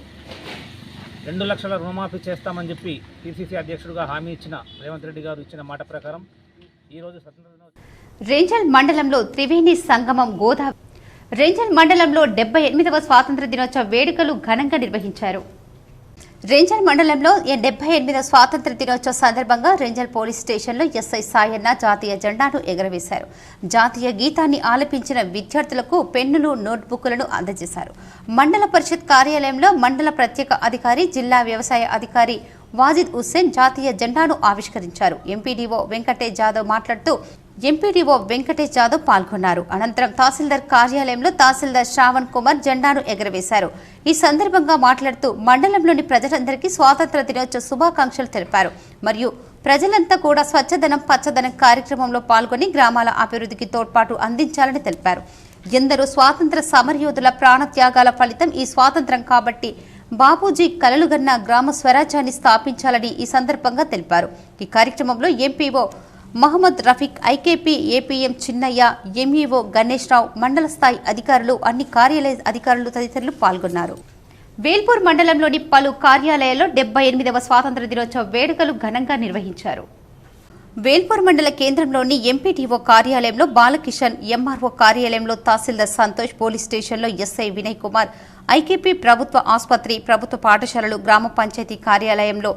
2 లక్షల రుణమాఫీ చేస్తామని చెప్పి పిసిసి అధ్యక్షుడిగా హామీ ఇచ్చిన రేవంత్ రెడ్డి గారు ఇచ్చిన మాట ప్రకారం ఈరోజు స్వతంత్ర దినోత్సవం రేంజల్ మండలంలో త్రివేణి సంగమం గోదావరి. రేంజల్ మండలంలో 78వ స్వాతంత్ర దినోత్సవ వేడుకలు ఘనంగా నిర్వహించారు. రేంజల్ మండలంలో 78వ స్వాతంత్ర దినోత్సవ సందర్భంగా రేంజల్ పోలీస్ స్టేషన్లో ఎస్ఐ సాయన్న జాతీయ జెండాను ఎగరవేశారు. జాతీయ గీతాన్ని ఆలపించిన విద్యార్థులకు పెన్నులు, నోట్బుక్లను అందజేశారు. మండల పరిషత్ కార్యాలయంలో మండల ప్రత్యేక అధికారి, జిల్లా వ్యవసాయ అధికారి వాజిద్ హుస్సేన్ జాతీయ జెండాను ఆవిష్కరించారు. ఎంపీడీఓ వెంకటేష్ జాదవ్ మాట్లాడుతూ ఎంపీడీఓ వెంకటేష్ జాదవ్ పాల్గొన్నారు. అనంతరం తహసీల్దార్ కార్యాలయంలో తహసీల్దార్ శ్రావణ్ కుమార్ జెండాను ఎగరవేశారు. ఈ సందర్భంగా మాట్లాడుతూ మండలంలోని ప్రజలందరికీ స్వాతంత్ర దినోత్సవ శుభాకాంక్షలు తెలిపారు. మరియు ప్రజలంతా కూడా స్వచ్ఛదనం, పచ్చదనం కార్యక్రమంలో పాల్గొని గ్రామాల అభివృద్ధికి తోడ్పాటు అందించాలని తెలిపారు. ఎందరో స్వాతంత్ర సమరయోధుల ప్రాణత్యాగాల ఫలితం ఈ స్వాతంత్రం కాబట్టి బాపూజీ కలలుగన్న గ్రామ స్వరాజ్యాన్ని స్థాపించాలని ఈ సందర్భంగా తెలిపారు. ఈ కార్యక్రమంలో MPO Mohammed Rafiq, IKP APM Chinnaiah, MEO Ganesh Rao, మండల స్థాయి అధికారులు, అన్ని కార్యాలయ అధికారులు తదితరులు పాల్గొన్నారు. వేల్పూర్ మండలంలోని పలు కార్యాలయాల్లో 78వ స్వాతంత్ర దినోత్సవ వేడుకలు ఘనంగా నిర్వహించారు. వేల్పూర్ మండల కేంద్రంలోని ఎంపీటీఓ కార్యాలయంలో బాలకిషన్, ఎంఆర్ఓ కార్యాలయంలో తహసీల్దార్ సంతోష్, పోలీస్ స్టేషన్లో ఎస్ఐ వినయ్ కుమార్, ఐకేపీ ప్రభుత్వ ఆసుపత్రి, ప్రభుత్వ పాఠశాలలు, గ్రామ పంచాయతీ కార్యాలయంలో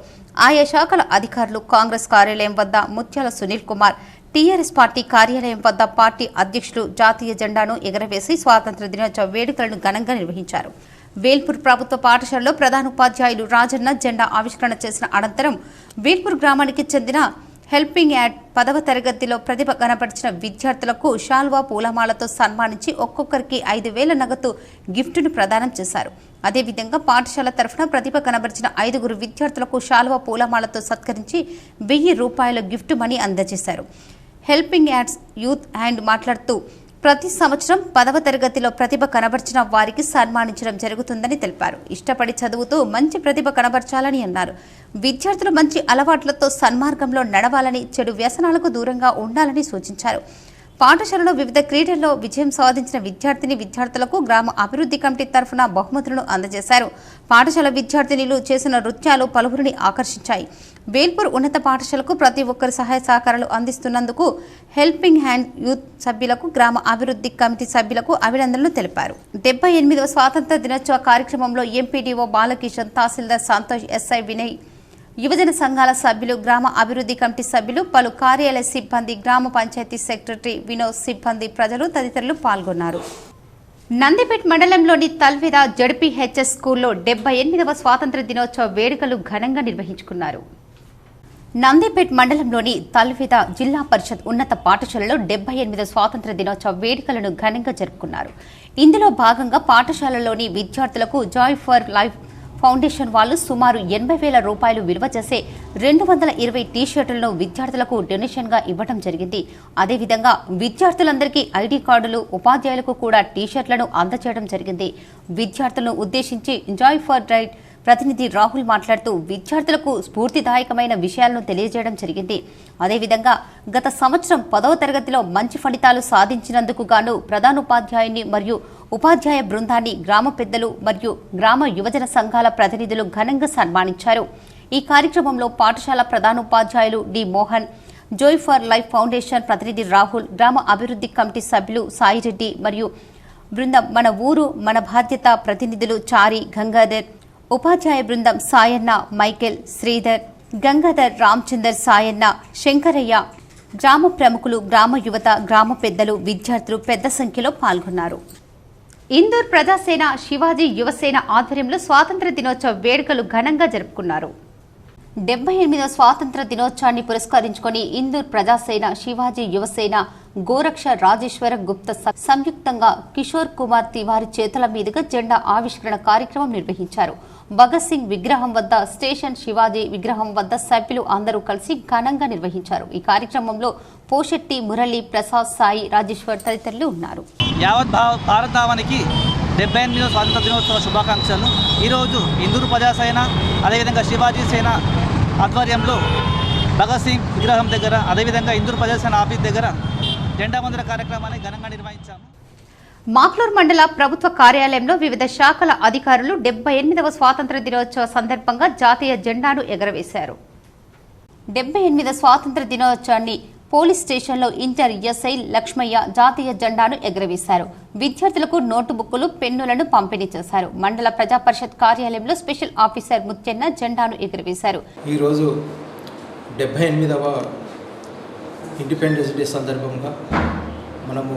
ఆయా శాఖల అధికారులు, కాంగ్రెస్ కార్యాలయం వద్ద ముత్యాల సునీల్ కుమార్, టీఆర్ఎస్ పార్టీ కార్యాలయం వద్ద పార్టీ అధ్యక్షులు జాతీయ జెండాను ఎగరవేసి స్వాతంత్ర దినోత్సవ వేడుకలను ఘనంగా నిర్వహించారు. వేల్పూర్ ప్రభుత్వ పాఠశాలలో ప్రధానోపాధ్యాయులు రాజన్న జెండా ఆవిష్కరణ చేసిన అనంతరం వేల్పూర్ గ్రామానికి చెందిన హెల్పింగ్ యాడ్ 10వ తరగతిలో ప్రతిభ కనపరిచిన విద్యార్థులకు శాల్వా, పూలమాలతో సన్మానించి ఒక్కొక్కరికి 5,000 నగదు గిఫ్టును ప్రదానం చేశారు. అదేవిధంగా పాఠశాల తరఫున ప్రతిభ కనబరిచిన 5గురు విద్యార్థులకు శాల్వా, పూలమాలతో సత్కరించి 1000 రూపాయల గిఫ్ట్ మనీ అందజేశారు. హెల్పింగ్ యాడ్స్ యూత్ హ్యాండ్ మాట్లాడుతూ ప్రతి సంవత్సరం 10వ తరగతిలో ప్రతిభ కనబర్చిన వారికి సన్మానించడం జరుగుతుందని తెలిపారు. ఇష్టపడి చదువుతూ మంచి ప్రతిభ కనబర్చాలని అన్నారు. విద్యార్థులు మంచి అలవాట్లతో సన్మార్గంలో నడవాలని, చెడు వ్యసనాలకు దూరంగా ఉండాలని సూచించారు. పాఠశాలలో వివిధ క్రీడల్లో విజయం సాధించిన విద్యార్థులకు గ్రామ అభివృద్ధి కమిటీ తరఫున బహుమతులను అందజేశారు. పాఠశాల విద్యార్థినులు చేసిన నృత్యాలు పలువురిని ఆకర్షించాయి. వేల్పూర్ ఉన్నత పాఠశాలకు ప్రతి ఒక్కరు సహాయ సహకారాలు అందిస్తున్నందుకు హెల్పింగ్ హ్యాండ్ యూత్ సభ్యులకు, గ్రామ అభివృద్ధి కమిటీ సభ్యులకు అభినందనలు తెలిపారు. 78వ స్వాతంత్ర దినోత్సవ కార్యక్రమంలో ఎంపీడీఓ బాలకిషన్, తహసీల్దార్ సంతోష్, ఎస్ఐ వినయ్, యువజన సంఘాల సభ్యులు, గ్రామ అభివృద్ధి కమిటీ సభ్యులు, పలు కార్యాలయ సిబ్బంది, గ్రామ పంచాయతీ సెక్రటరీ వినోద్ సిబ్బంది, ప్రజలు తదితరులు పాల్గొన్నారు. నందిపేట్ మండలంలోని తల్విద జడ్పీహెచ్ఎస్ స్కూల్లో 78వ స్వాతంత్ర దినోత్సవ వేడుకలు ఘనంగా నిర్వహించుకున్నారు. నందిపేట్ మండలంలోని తల్విద జిల్లా పరిషత్ ఉన్నత పాఠశాలలో 78వ స్వాతంత్ర దినోత్సవ వేడుకలను ఘనంగా జరుపుకున్నారు. ఇందులో భాగంగా పాఠశాలలోని విద్యార్థులకు జాయ్ ఫర్ లైఫ్ ఫౌండేషన్ వాళ్ళు సుమారు 80,000 రూపాయలు విలువ చేసే 220 టీ-షర్టులను విద్యార్థులకు డొనేషన్గా ఇవ్వడం జరిగింది. అదేవిధంగా విద్యార్థులందరికీ ఐడి కార్డులు, ఉపాధ్యాయులకు కూడా టీ-షర్ట్లను అందజేయడం జరిగింది. విద్యార్థులను ఉద్దేశించి జాయ్ ఫర్ రైట్ ప్రతినిధి రాహుల్ మాట్లాడుతూ విద్యార్థులకు స్ఫూర్తిదాయకమైన విషయాలను తెలియజేయడం జరిగింది. అదేవిధంగా గత సంవత్సరం 10వ తరగతిలో మంచి ఫలితాలు సాధించినందుకు గాను ప్రధానోపాధ్యాయుని మరియు ఉపాధ్యాయ బృందాన్ని గ్రామ పెద్దలు మరియు గ్రామ యువజన సంఘాల ప్రతినిధులు ఘనంగా సన్మానించారు. ఈ కార్యక్రమంలో పాఠశాల ప్రధానోపాధ్యాయులు D Mohan, joy for life foundation ప్రతినిధి రాహుల్, గ్రామ అభివృద్ధి కమిటీ సభ్యులు సాయిరెడ్డి మరియు బృందం మన ఊరు మన బాధ్యత ప్రతినిధులు చారి, గంగాధర్, ఉపాధ్యాయ బృందం సాయన్న, మైకేల్, శ్రీధర్, గంగాధర్, రామచందర్, సాయన్న, శంకరయ్య, గ్రామ ప్రముఖులు, గ్రామ యువత, గ్రామ పెద్దలు, విద్యార్థులు పెద్ద సంఖ్యలో పాల్గొన్నారు. ఇందూర్ ప్రజాసేన, శివాజీ యువసేన ఆధ్వర్యంలో స్వాతంత్ర దినోత్సవ వేడుకలు ఘనంగా జరుపుకున్నారు. 78వ స్వాతంత్ర దినోత్సవాన్ని పురస్కరించుకొని ఇందూర్ ప్రజాసేన, శివాజీ యువసేన, గోరక్ష రాజేశ్వర గుప్త సంయుక్తంగా కిషోర్ కుమార్ తివారి చేతుల మీదుగా జెండా ఆవిష్కరణ కార్యక్రమం నిర్వహించారు. భగత్ సింగ్ విగ్రహం వద్ద, స్టేషన్ శివాజీ విగ్రహం వద్ద సభ్యులు అందరూ కలిసి ఘనంగా నిర్వహించారు. ఈ కార్యక్రమంలో పోషెట్టి, మురళి, ప్రసాద్, సాయి, రాజేశ్వర్ తదితరులు ఉన్నారు. యావత్ భారతావనికి 78వ స్వాతంత్ర దినోత్సవ శుభాకాంక్షలు. ఈరోజు ఇందూరు ప్రజాసేన అదేవిధంగా శివాజీ సేన ఆధ్వర్యంలో భగత్ సింగ్ విగ్రహం దగ్గర అదేవిధంగా ఇందూరు ప్రజాసేన ఆఫీస్ దగ్గర జెండా వందన కార్యక్రమాన్ని ఘనంగా నిర్వహించాము. మాక్లూర్ మండల ప్రభుత్వ కార్యాలయంలో వివిధ శాఖల అధికారులు 78వ స్వాతంత్ర దినోత్సవ సందర్భంగా జాతీయ జెండాను ఎగరవేశారు. 78వ స్వాతంత్ర దినోత్సవాన్ని పోలీస్ స్టేషన్లో ఇంటర్ ఎస్ఐ లక్ష్మయ్య జాతీయ జెండాను ఎగరవేశారు. విద్యార్థులకు నోటు బుక్కులు, పెన్నులను పంపిణీ చేశారు. మండల ప్రజా పరిషత్ కార్యాలయంలో స్పెషల్ ఆఫీసర్ ముత్యన్న జెండాను ఎగరవేశారు. ఈరోజు 78వ ఇండిపెండెన్స్ డే సందర్భంగా మనము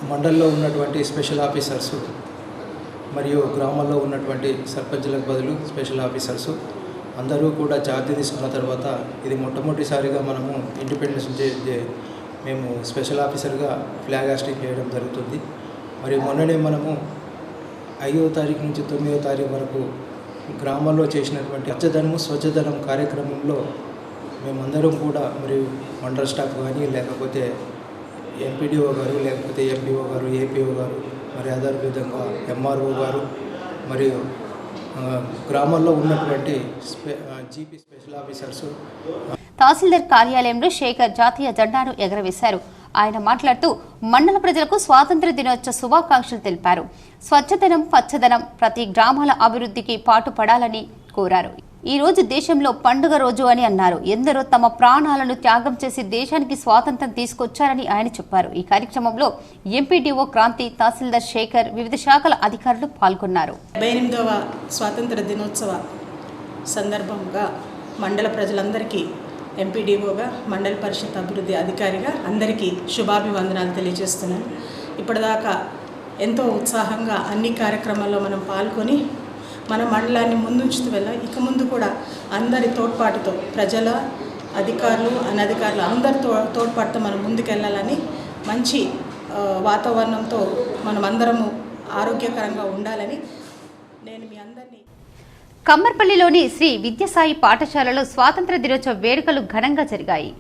మండల్లో ఉన్నటువంటి స్పెషల్ ఆఫీసర్స్ మరియు గ్రామాల్లో ఉన్నటువంటి సర్పంచులకు బదులు స్పెషల్ ఆఫీసర్స్ అందరూ కూడా ఛార్జ్ తీసుకున్న తర్వాత ఇది మొట్టమొదటిసారిగా మనము ఇండిపెండెన్స్ డే మేము స్పెషల్ ఆఫీసర్గా ఫ్లాగ్ హాస్టింగ్ చేయడం జరుగుతుంది. మరియు మొన్ననే మనము 5వ తారీఖు నుంచి 9వ తారీఖు వరకు గ్రామాల్లో చేసినటువంటి పచ్చదనము స్వచ్ఛదనం కార్యక్రమంలో మేమందరం కూడా మరియు మండల స్టాఫ్ కానీ లేకపోతే ఎంపీడీఓ గారు లేకపోతే ఎంపీఓ గారు, ఏపీఓ గారు, మరి అదే విధంగా ఎంఆర్ఓ గారు మరియు గ్రామాల్లో ఉన్నటువంటి జీపీ స్పెషల్ ఆఫీసర్స్. తహసీల్దార్ కార్యాలయంలో శేఖర్ జాతీయ జెండాను ఎగరవేశారు. ఆయన మాట్లాడుతూ మండల ప్రజలకు స్వాతంత్ర దినోత్సవ శుభాకాంక్షలు తెలిపారు. స్వచ్ఛదనం, పచ్చదనం ప్రతి గ్రామాల అభివృద్ధికి పాటుపడాలని కోరారు. ఈ రోజు దేశంలో పండుగ రోజు అని అన్నారు. ఎందరో తమ ప్రాణాలను త్యాగం చేసి దేశానికి స్వాతంత్రం తీసుకొచ్చారని ఆయన చెప్పారు. ఈ కార్యక్రమంలో ఎంపీడీఓ క్రాంతి, తహసీల్దార్ శేఖర్, వివిధ శాఖల అధికారులు పాల్గొన్నారు. 78వ స్వాతంత్ర దినోత్సవ సందర్భంగా మండల ప్రజలందరికీ ఎంపీడీఓగా, మండల పరిషత్ అభివృద్ధి అధికారిగా అందరికీ శుభాభివందనాలు తెలియజేస్తున్నాను. ఇప్పటిదాకా ఎంతో ఉత్సాహంగా అన్ని కార్యక్రమాల్లో మనం పాల్గొని మన మండలాన్ని ముందుంచుతూ వెళ్ళాలి. ఇక ముందు కూడా అందరి తోడ్పాటుతో ప్రజల, అధికారులు, అనధికారులు అందరి తోడ్పాటుతో మనం ముందుకెళ్ళాలని మంచి వాతావరణంతో మనం అందరము ఆరోగ్యకరంగా ఉండాలని నేను మీ అందరినీ. కమ్మర్పల్లిలోని శ్రీ విద్యసాయి పాఠశాలలో స్వాతంత్ర దినోత్సవ వేడుకలు ఘనంగా జరిగాయి.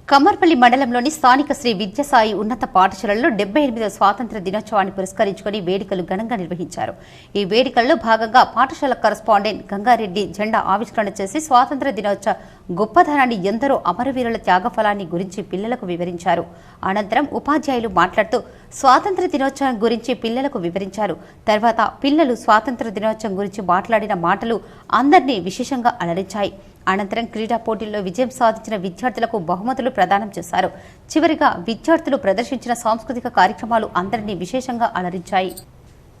కమ్మర్పల్లి మండలంలోని స్థానిక శ్రీ విద్యసాయి ఉన్నత పాఠశాలలో 78వ స్వాతంత్ర దినోత్సవాన్ని పురస్కరించుకుని వేడుకలు ఘనంగా నిర్వహించారు. ఈ వేడుకల్లో భాగంగా పాఠశాల కరస్పాండెంట్ గంగారెడ్డి జెండా ఆవిష్కరణ చేసి స్వాతంత్ర దినోత్సవ గొప్పదనాన్ని, ఎందరో అమరవీరుల త్యాగఫలాన్ని గురించి పిల్లలకు వివరించారు. అనంతరం ఉపాధ్యాయులు మాట్లాడుతూ స్వాతంత్ర దినోత్సవం గురించి పిల్లలకు వివరించారు. తర్వాత పిల్లలు స్వాతంత్ర దినోత్సవం గురించి మాట్లాడిన మాటలు అందరినీ విశేషంగా అలరించాయి. అనంతరం క్రీడా పోటీల్లో విజయం సాధించిన విద్యార్థులకు బహుమతులు ప్రదానం చేశారు. చివరిగా విద్యార్థులు ప్రదర్శించిన సాంస్కృతిక కార్యక్రమాలు అందరినీ విశేషంగా అలరించాయి.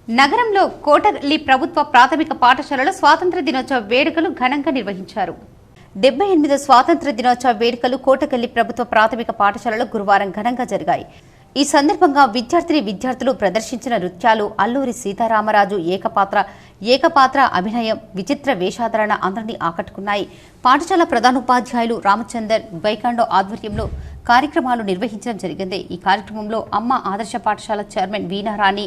నగరంలో కోటగల్లి ప్రభుత్వ ప్రాథమిక పాఠశాలలో స్వాతంత్ర దినోత్సవ వేడుకలు ఘనంగా నిర్వహించారు. 78వ స్వాతంత్ర దినోత్సవ వేడుకలు కోటగల్లి ప్రభుత్వ ప్రాథమిక పాఠశాలలో గురువారం ఘనంగా జరిగాయి. ఈ సందర్భంగా విద్యార్థులు ప్రదర్శించిన నృత్యాలు, అల్లూరి సీతారామరాజు ఏకపాత్ర అభినయం, విచిత్ర వేషాధరణ అందరినీ ఆకట్టుకున్నాయి. పాఠశాల ప్రధానోపాధ్యాయులు రామచందర్, వైకాండో ఆధ్వర్యంలో కార్యక్రమాలు నిర్వహించడం జరిగింది. ఈ కార్యక్రమంలో అమ్మ ఆదర్శ పాఠశాల చైర్మన్ వీణారాణి,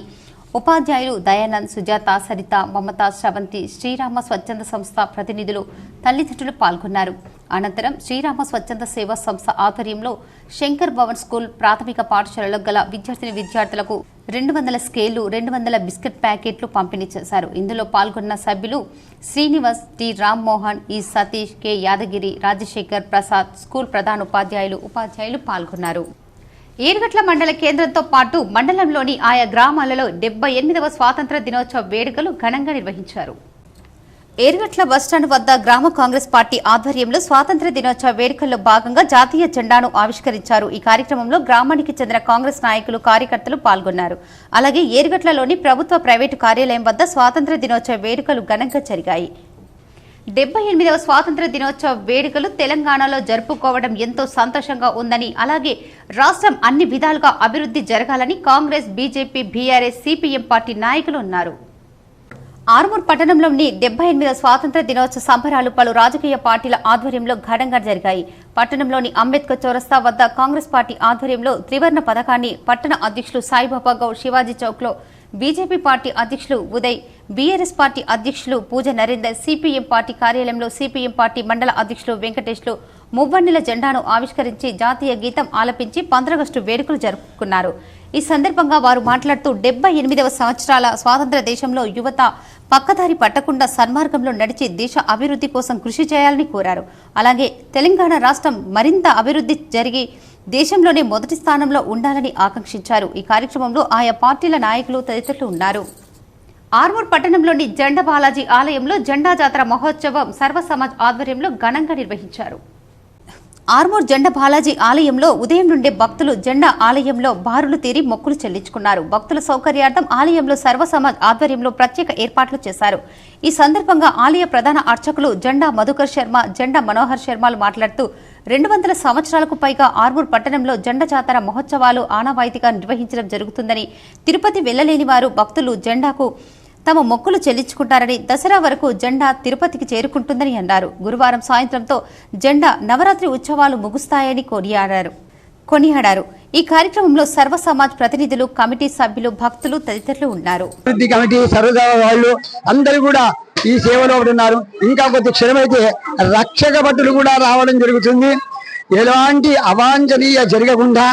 ఉపాధ్యాయులు దయానంద్, సుజాత, సరిత, మమత, శ్రవంతి, శ్రీరామ స్వచ్ఛంద సంస్థ ప్రతినిధులు, తల్లిదండ్రులు పాల్గొన్నారు. అనంతరం శ్రీరామ స్వచ్ఛంద సేవా సంస్థ ఆధ్వర్యంలో శంకర్ భవన్ స్కూల్ ప్రాథమిక పాఠశాలలో గల విద్యార్థులకు 200 స్కేళ్లు, 200 బిస్కెట్ ప్యాకెట్లు పంపిణీ చేశారు. ఇందులో పాల్గొన్న సభ్యులు శ్రీనివాస్, టి రామ్మోహన్, ఈ సతీష్, కె యాదగిరి, రాజశేఖర్, ప్రసాద్, స్కూల్ ఉపాధ్యాయులు పాల్గొన్నారు. ఏరుగట్ల మండల కేంద్రంతో పాటు మండలంలోని ఆయా గ్రామాలలో 78వ స్వాతంత్ర దినోత్సవ వేడుకలు ఘనంగా నిర్వహించారు. ఏరుగట్ల బస్టాండ్ వద్ద గ్రామ కాంగ్రెస్ పార్టీ ఆధ్వర్యంలో స్వాతంత్ర దినోత్సవ వేడుకల్లో భాగంగా జాతీయ జెండాను ఆవిష్కరించారు. ఈ కార్యక్రమంలో గ్రామానికి చెందిన కాంగ్రెస్ నాయకులు, కార్యకర్తలు పాల్గొన్నారు. అలాగే ఏరుగట్లలోని ప్రభుత్వ, ప్రైవేటు కార్యాలయం వద్ద స్వాతంత్ర దినోత్సవ వేడుకలు ఘనంగా జరిగాయి. 78వ స్వాతంత్ర దినోత్సవ వేడుకలు తెలంగాణలో జరుపుకోవడం ఎంతో సంతోషంగా ఉందని, అలాగే రాష్ట్రం అన్ని విధాలుగా అభివృద్ధి జరగాలని Congress, BJP, BRS, CPM party నాయకులు అన్నారు. ఆర్మూర్ పట్టణంలోని 78వ స్వాతంత్ర దినోత్సవ సంబరాలు పలు రాజకీయ పార్టీల ఆధ్వర్యంలో ఘనంగా జరిగాయి. పట్టణంలోని అంబేద్కర్ చౌరస్తా వద్ద కాంగ్రెస్ పార్టీ ఆధ్వర్యంలో త్రివర్ణ పథకాన్ని పట్టణ అధ్యక్షులు సాయిబాబా గౌడ్, శివాజీ చౌక్లో బీజేపీ పార్టీ అధ్యక్షులు ఉదయ్, బీఆర్ఎస్ పార్టీ అధ్యక్షులు పూజ నరేందర్, సిపిఎం పార్టీ కార్యాలయంలో సిపిఎం పార్టీ మండల అధ్యక్షులు వెంకటేష్లు మువ్వన్నెల జెండాను ఆవిష్కరించి జాతీయ గీతం ఆలపించి 15 ఆగస్టు వేడుకలు జరుపుకున్నారు. ఈ సందర్భంగా వారు మాట్లాడుతూ 78వ సంవత్సరాల స్వాతంత్ర దేశంలో యువత పక్కదారి పట్టకుండా సన్మార్గంలో నడిచి దేశ అభివృద్ధి కోసం కృషి చేయాలని కోరారు. అలాగే తెలంగాణ రాష్ట్రం మరింత అభివృద్ధి జరిగి దేశంలోనే మొదటి స్థానంలో ఉండాలని ఆకాంక్షించారు. ఈ కార్యక్రమంలో ఆయా పార్టీల నాయకులు తదితరులు ఉన్నారు. ఆర్మూర్ పట్టణంలోని జెండా బాలాజీ ఆలయంలో జెండా జాతర మహోత్సవం సర్వ సమాజ్ ఆధ్వర్యంలో ఘనంగా నిర్వహించారు. ఆర్మూర్ జెండా బాలాజీ ఆలయంలో ఉదయం నుండే భక్తులు జెండా ఆలయంలో బారులు తీరి మొక్కులు చెల్లించుకున్నారు. భక్తుల సౌకర్యార్థం ఆలయంలో సర్వ సమాజ్ ఆధ్వర్యంలో ప్రత్యేక ఏర్పాట్లు చేశారు. ఈ సందర్భంగా ఆలయ ప్రధాన అర్చకులు జెండా మధుకర్ శర్మ, జెండా మనోహర్ శర్మలు మాట్లాడుతూ 200 సంవత్సరాలకు పైగా ఆర్మూర్ పట్టణంలో జెండా జాతర మహోత్సవాలు ఆనవాయితీగా నిర్వహించడం జరుగుతుందని, తిరుపతి వెళ్లలేని వారు భక్తులు జెండాకు తమ మొక్కులు చెల్లించుకుంటారని, దసరా వరకు జెండా తిరుపతికి చేరుకుంటుందని అన్నారు. గురువారం సాయంత్రంతో జెండా నవరాత్రి ఉత్సవాలు ముగుస్తాయని కొనియాడారు. ఈ కార్యక్రమంలో సర్వ సమాజ్ ప్రతినిధులు, కమిటీ సభ్యులు, భక్తులు తదితరులు ఉన్నారు. కమిటీ వాళ్ళు అందరూ కూడా ఈ సేవలో ఉన్నారు. ఇంకా కొద్ది క్షణమైతే రక్షక భటులు కూడా రావడం జరుగుతుంది. ఎలాంటి అవాంఛనీయ జరగకుండా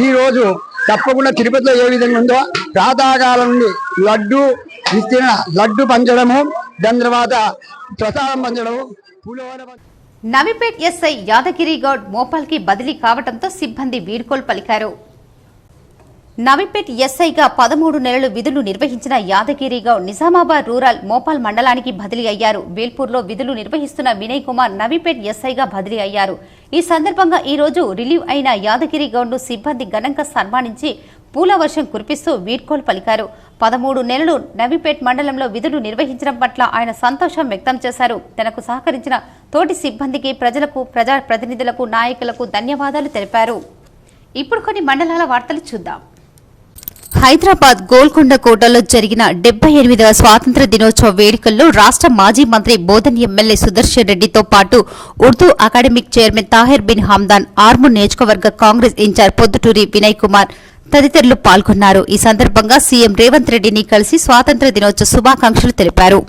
ఈ రోజు తప్పకుండా తిరుపతిలో ఏ విధంగా ఉందో ప్రాతకాలం నుండి లడ్డు పంచడము, దాని తర్వాత ప్రసాదం పంచడము. నవీపేట్ ఎస్ఐ యాదగిరి గౌడ్ మోపాల్కి బదిలీ కావడంతో సిబ్బంది వీడ్కోలు పలికారు. నవీపేట్ ఎస్ఐగా 13 నెలలు విధులు నిర్వహించిన యాదగిరి గౌడ్ నిజామాబాద్ రూరల్ మోపాల్ మండలానికి బదిలీ అయ్యారు. వేల్పూర్లో విధులు నిర్వహిస్తున్న వినయ్ కుమార్ నవీపేట్ ఎస్ఐగా బదిలీ అయ్యారు. ఈ సందర్భంగా ఈ రోజు రిలీవ్ అయిన యాదగిరి గౌడ్ను సిబ్బంది ఘనంగా సన్మానించి పూల వర్షం కురిపిస్తూ వీడ్కోలు పలికారు. 13 నెలలు నవీపేట్ మండలంలో విధులు నిర్వహించడం పట్ల ఆయన సంతోషం వ్యక్తం చేశారు. తనకు సహకరించిన తోటి సిబ్బందికి, ప్రజలకు, ప్రజా ప్రతినిధులకు, నాయకులకు ధన్యవాదాలు తెలిపారు. ఇప్పుడు కొన్ని మండలాల వార్తలు చూద్దాం. హైదరాబాద్ గోల్కొండ కోటలో జరిగిన 78వ స్వాతంత్ర దినోత్సవ వేడుకల్లో రాష్ట్ర మాజీ మంత్రి బోధన్ ఎమ్మెల్యే సుదర్శన్ రెడ్డితో పాటు ఉర్దూ అకాడమిక్ చైర్మన్ తాహిర్ బిన్ హమ్దాన్, ఆర్మూర్ నియోజకవర్గ కాంగ్రెస్ ఇన్ఛార్జ్ పొద్దుటూరి వినయ్ కుమార్ తదితరులు పాల్గొన్నారు. ఈ సందర్భంగా సీఎం రేవంత్ రెడ్డిని కలిసి స్వాతంత్ర దినోత్సవ శుభాకాంక్షలు తెలిపారు.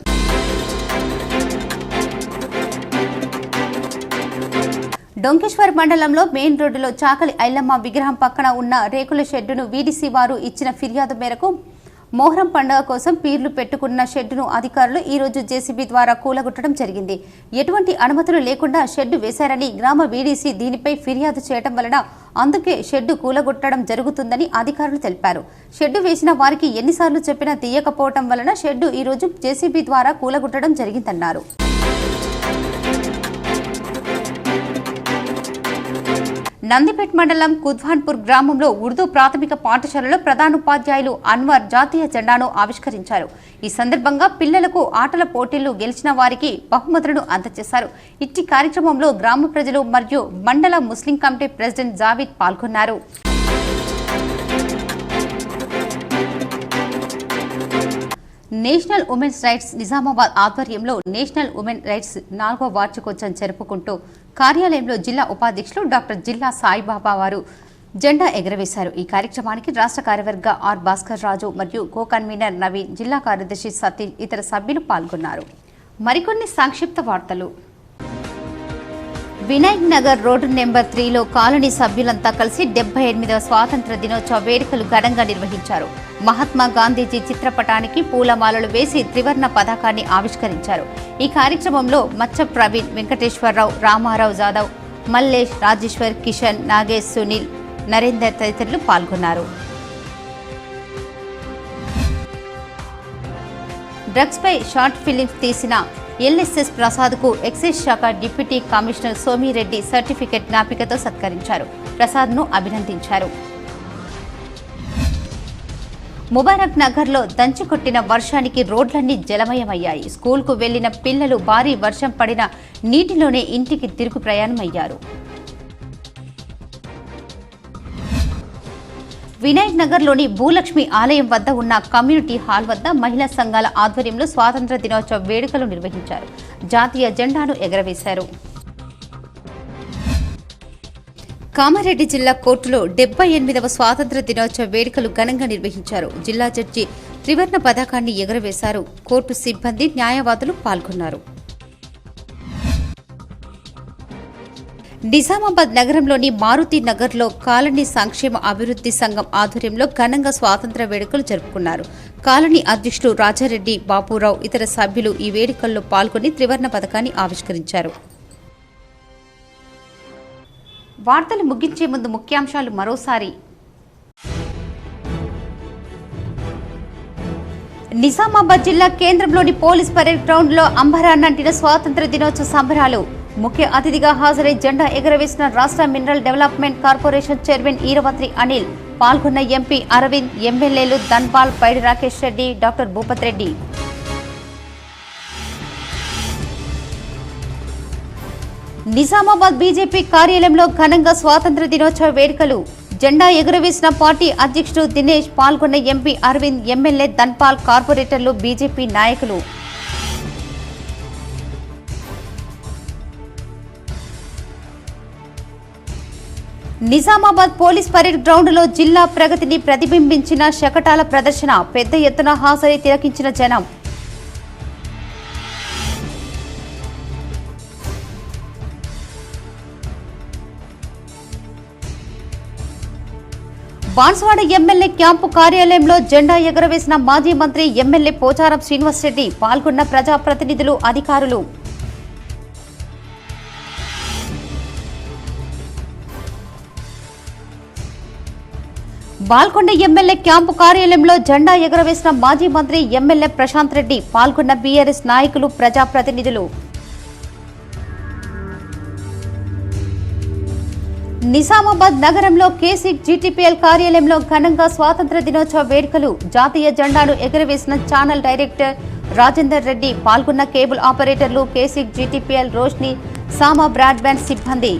డొంకేశ్వర్ మండలంలో మెయిన్ రోడ్డులో చాకలి ఐలమ్మ విగ్రహం పక్కన ఉన్న రేకుల షెడ్డును వీడీసీ వారు ఇచ్చిన ఫిర్యాదు మేరకు మొహరం పండుగ కోసం పీర్లు పెట్టుకున్న షెడ్డును అధికారులు ఈ రోజు జేసీబీ ద్వారా కూలగొట్టడం జరిగింది. ఎటువంటి అనుమతులు లేకుండా షెడ్డు వేశారని గ్రామ వీడీసీ దీనిపై ఫిర్యాదు చేయడం వలన అందుకే షెడ్డు కూలగొట్టడం జరుగుతుందని అధికారులు తెలిపారు. షెడ్డు వేసిన వారికి ఎన్నిసార్లు చెప్పినా తీయకపోవడం వలన షెడ్డు ఈ రోజు జేసీబీ ద్వారా కూలగొట్టడం జరిగిందన్నారు. నందిపేట్ మండలం కుద్వాన్పూర్ గ్రామంలో ఉర్దూ ప్రాథమిక పాఠశాలలో ప్రధానోపాధ్యాయులు అన్వర్ జాతీయ జెండాను ఆవిష్కరించారు. ఈ సందర్భంగా పిల్లలకు ఆటల పోటీల్లో గెలిచిన వారికి బహుమతులను అందజేశారు. ఇట్టి కార్యక్రమంలో గ్రామ ప్రజలు మరియు మండల ముస్లిం కమిటీ ప్రెసిడెంట్ జావీద్ పాల్గొన్నారు. నేషనల్ ఉమెన్స్ రైట్స్ నిజామాబాద్ ఆధ్వర్యంలో నేషనల్ ఉమెన్ రైట్స్ 4వ వార్షికోత్సవం జరుపుకుంటూ కార్యాలయంలో జిల్లా ఉపాధ్యక్షులు డాక్టర్ జిల్లా సాయిబాబా వారు జెండా ఎగరవేశారు. ఈ కార్యక్రమానికి రాష్ట్ర కార్యవర్గ ఆర్ భాస్కర్ రాజు మరియు కో కన్వీనర్ నవీన్, జిల్లా కార్యదర్శి సతీష్, ఇతర సభ్యులు పాల్గొన్నారు. మరికొన్ని సంక్షిప్త వార్తలు. వినాయక్ నగర్ రోడ్డు నెంబర్ 3లో కాలనీ సభ్యులంతా కలిసి 78వ స్వాతంత్ర దినోత్సవ వేడుకలు ఘనంగా నిర్వహించారు. మహాత్మా గాంధీజీ చిత్రపటానికి పూలమాలలు వేసి త్రివర్ణ పతాకాన్ని ఆవిష్కరించారు. ఈ కార్యక్రమంలో మచ్చ ప్రవీణ్, వెంకటేశ్వరరావు, రామారావు జాదవ్, మల్లేష్, రాజేశ్వర్, కిషన్, నాగేష్, సునీల్, నరేందర్ తదితరులు పాల్గొన్నారు. డ్రగ్స్ పై షార్ట్ ఫిలిమ్స్ తీసిన ఎల్ఎస్ఎస్ ప్రసాద్కు ఎక్సైజ్ శాఖ డిప్యూటీ కమిషనర్ సోమిరెడ్డి సర్టిఫికెట్ జ్ఞాపికతో సత్కరించారు. ప్రసాద్ను అభినందించారు. ముబారక్ నగర్లో దంచికొట్టిన వర్షానికి రోడ్లన్నీ జలమయమయ్యాయి. స్కూల్కు వెళ్లిన పిల్లలు భారీ వర్షం పడిన నీటిలోనే ఇంటికి తిరుగు ప్రయాణమయ్యారు. వినాయక్ నగర్లోని భూలక్ష్మి ఆలయం వద్ద ఉన్న కమ్యూనిటీ హాల్ వద్ద మహిళా సంఘాల ఆధ్వర్యంలో స్వాతంత్ర దినోత్సవ వేడుకలు నిర్వహించారు. జాతీయ జెండాను ఎగరవేశారు. కామారెడ్డి జిల్లా కోర్టులో 78వ స్వాతంత్ర దినోత్సవ వేడుకలు ఘనంగా నిర్వహించారు. జిల్లా జడ్జి త్రివర్ణ పతాకాన్ని ఎగరవేశారు. కోర్టు సిబ్బంది, న్యాయవాదులు పాల్గొన్నారు. నిజామాబాద్ నగరంలోని మారుతి నగర్లో కాలనీ సంక్షేమ అభివృద్ధి సంఘం ఆధ్వర్యంలో ఘనంగా స్వాతంత్ర వేడుకలు జరుపుకున్నారు. కాలనీ అధ్యక్షులు రాజారెడ్డి, బాపురావు, ఇతర సభ్యులు ఈ వేడుకల్లో పాల్గొని త్రివర్ణ పతాకాన్ని ఆవిష్కరించారు. వార్తలు ముగించే ముందు ముఖ్యాంశాలు మరోసారి. నిజామాబాద్ జిల్లా కేంద్రంలోని పోలీస్ పరేడ్ గ్రౌండ్లో అంబరాన్నంటిన స్వాతంత్ర దినోత్సవ సంబరాలు. ముఖ్య అతిథిగా హాజరై జెండా ఎగరవేసిన రాష్ట్ర mineral development corporation chairman Eravatri Anil. పాల్గొన్న ఎంపీ అరవింద్, ఎమ్మెల్యేలు ధన్పాల్, పైడి రాకేష్ రెడ్డి, డాక్టర్ భూపత్ రెడ్డి. నిజామాబాద్ బీజేపీ కార్యాలయంలో ఘనంగా స్వాతంత్ర దినోత్సవ వేడుకలు. జెండా ఎగురవేసిన పార్టీ అధ్యక్షుడు దినేష్. పాల్గొన్న ఎంపీ అరవింద్, ఎమ్మెల్యే ధన్పాల్, కార్పొరేటర్లు, బీజేపీ నాయకులు. నిజామాబాద్ పోలీస్ పరేడ్ గ్రౌండ్లో జిల్లా ప్రగతిని ప్రతిబింబించిన శకటాల ప్రదర్శన. పెద్ద ఎత్తున హాజరై తిలకించిన జనం. బాన్స్వాడ ఎమ్మెల్యే క్యాంపు కార్యాలయంలో జెండా ఎగరవేసిన మాజీ మంత్రి ఎమ్మెల్యే పోచారం శ్రీనివాసరెడ్డి. పాల్గొన్న ప్రజాప్రతినిధులు, అధికారులు. బాల్కొండ ఎమ్మెల్యే క్యాంపు కార్యాలయంలో జెండా ఎగరవేసిన మాజీ మంత్రి ఎమ్మెల్యే ప్రశాంత్ రెడ్డి. పాల్గొన్న బీఆర్ఎస్ నాయకులు, ప్రజాప్రతినిధులు. నిజామాబాద్ నగరంలో కేసీక్ జీటీపీఎల్ కార్యాలయంలో ఘనంగా స్వాతంత్ర దినోత్సవ వేడుకలు. జాతీయ జెండాను ఎగరవేసిన ఛానల్ డైరెక్టర్ రాజేందర్ రెడ్డి. పాల్గొన్న కేబుల్ ఆపరేటర్లు, కేసీక్ జీటీపీఎల్, రోష్ని, సామా బ్రాడ్బ్యాండ్ సిబ్బంది.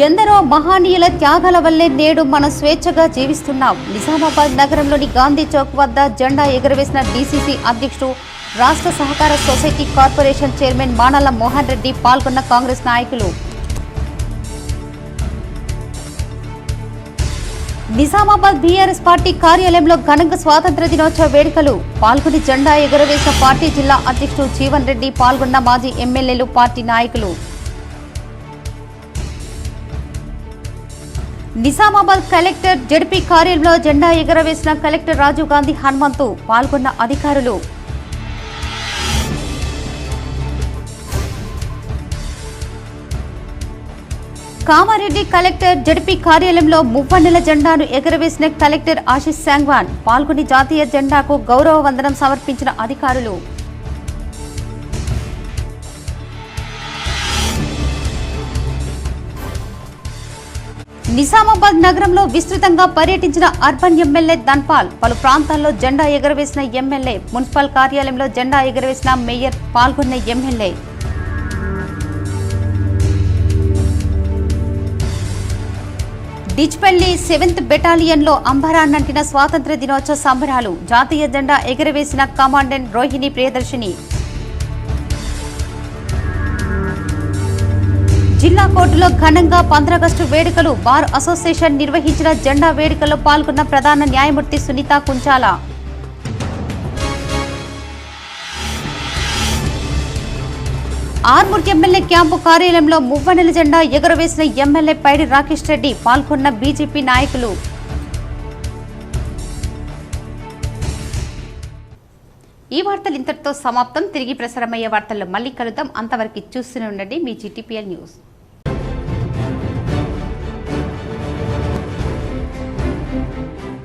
ఎందరో మహానీయుల త్యాగాల వల్లే నేడు మనం స్వేచ్ఛగా జీవిస్తున్నాం. నిజామాబాద్ నగరంలోని గాంధీ చౌక్ వద్ద జెండా ఎగరవేసిన డీసీసీ అధ్యక్షుడు, రాష్ట్ర సహకార society corporation chairman మానల Mohan Reddy. పాల్గొన్న కాంగ్రెస్ నాయకులు. నిజామాబాద్ బీఆర్ఎస్ పార్టీ కార్యాలయంలో ఘనంగా స్వాతంత్ర దినోత్సవ వేడుకలు. పాల్గొని జెండా ఎగరవేసిన పార్టీ జిల్లా అధ్యక్షుడు జీవన్ రెడ్డి. పాల్గొన్న మాజీ ఎమ్మెల్యేలు, పార్టీ నాయకులు. నిజామాబాద్ కలెక్టర్ జడ్పీ కార్యాలయంలో జెండా ఎగరవేసిన కలెక్టర్ రాజీవ్ గాంధీ హనుమంతు. పాల్గొన్న అధికారులు. కామారెడ్డి కలెక్టర్ జడ్పీ కార్యాలయంలో మువ్వన్నెల జెండాను ఎగరవేసిన కలెక్టర్ ఆశీష్ సాంగ్వాన్. పాల్గొని జాతీయ జెండాకు గౌరవ వందనం సమర్పించిన అధికారులు. నిజామాబాద్ నగరంలో విస్తృతంగా పర్యటించిన అర్బన్ ఎమ్మెల్యే ధన్పాల్. పలు ప్రాంతాల్లో జెండా ఎగరవేసిన ఎమ్మెల్యే. మున్సిపల్ కార్యాలయంలో జెండా ఎగరవేసిన మేయర్. పాల్గొన్న ఎమ్మెల్యే. డిచ్పల్లి 7th బెటాలియన్లో అంబరాన్నంటిన స్వాతంత్ర దినోత్సవ సంబరాలు. జాతీయ జెండా ఎగరవేసిన కమాండెంట్ రోహిణి ప్రియదర్శిని. జిల్లా కోర్టులో ఘనంగా 15 ఆగస్టు వేడుకలు. బార్ అసోసియేషన్ నిర్వహించిన జెండా వేడుకల్లో పాల్గొన్న ప్రధాన న్యాయమూర్తి సునీత కుంచాల. ఆర్మూర్ ఎమ్మెల్యే క్యాంపు కార్యాలయంలో మువ్వనెల జెండా ఎగురవేసిన ఎమ్మెల్యే పైడి రాకేష్ రెడ్డి. పాల్గొన్న బీజేపీ నాయకులు. ఈ వార్తలు ఇంతటితో సమాప్తం. తిరిగి ప్రసారమయ్యే వార్తల్లో మళ్ళీ కలుద్దాం. అంతవరకు చూస్తూనే ఉండండి మీ GTPL న్యూస్.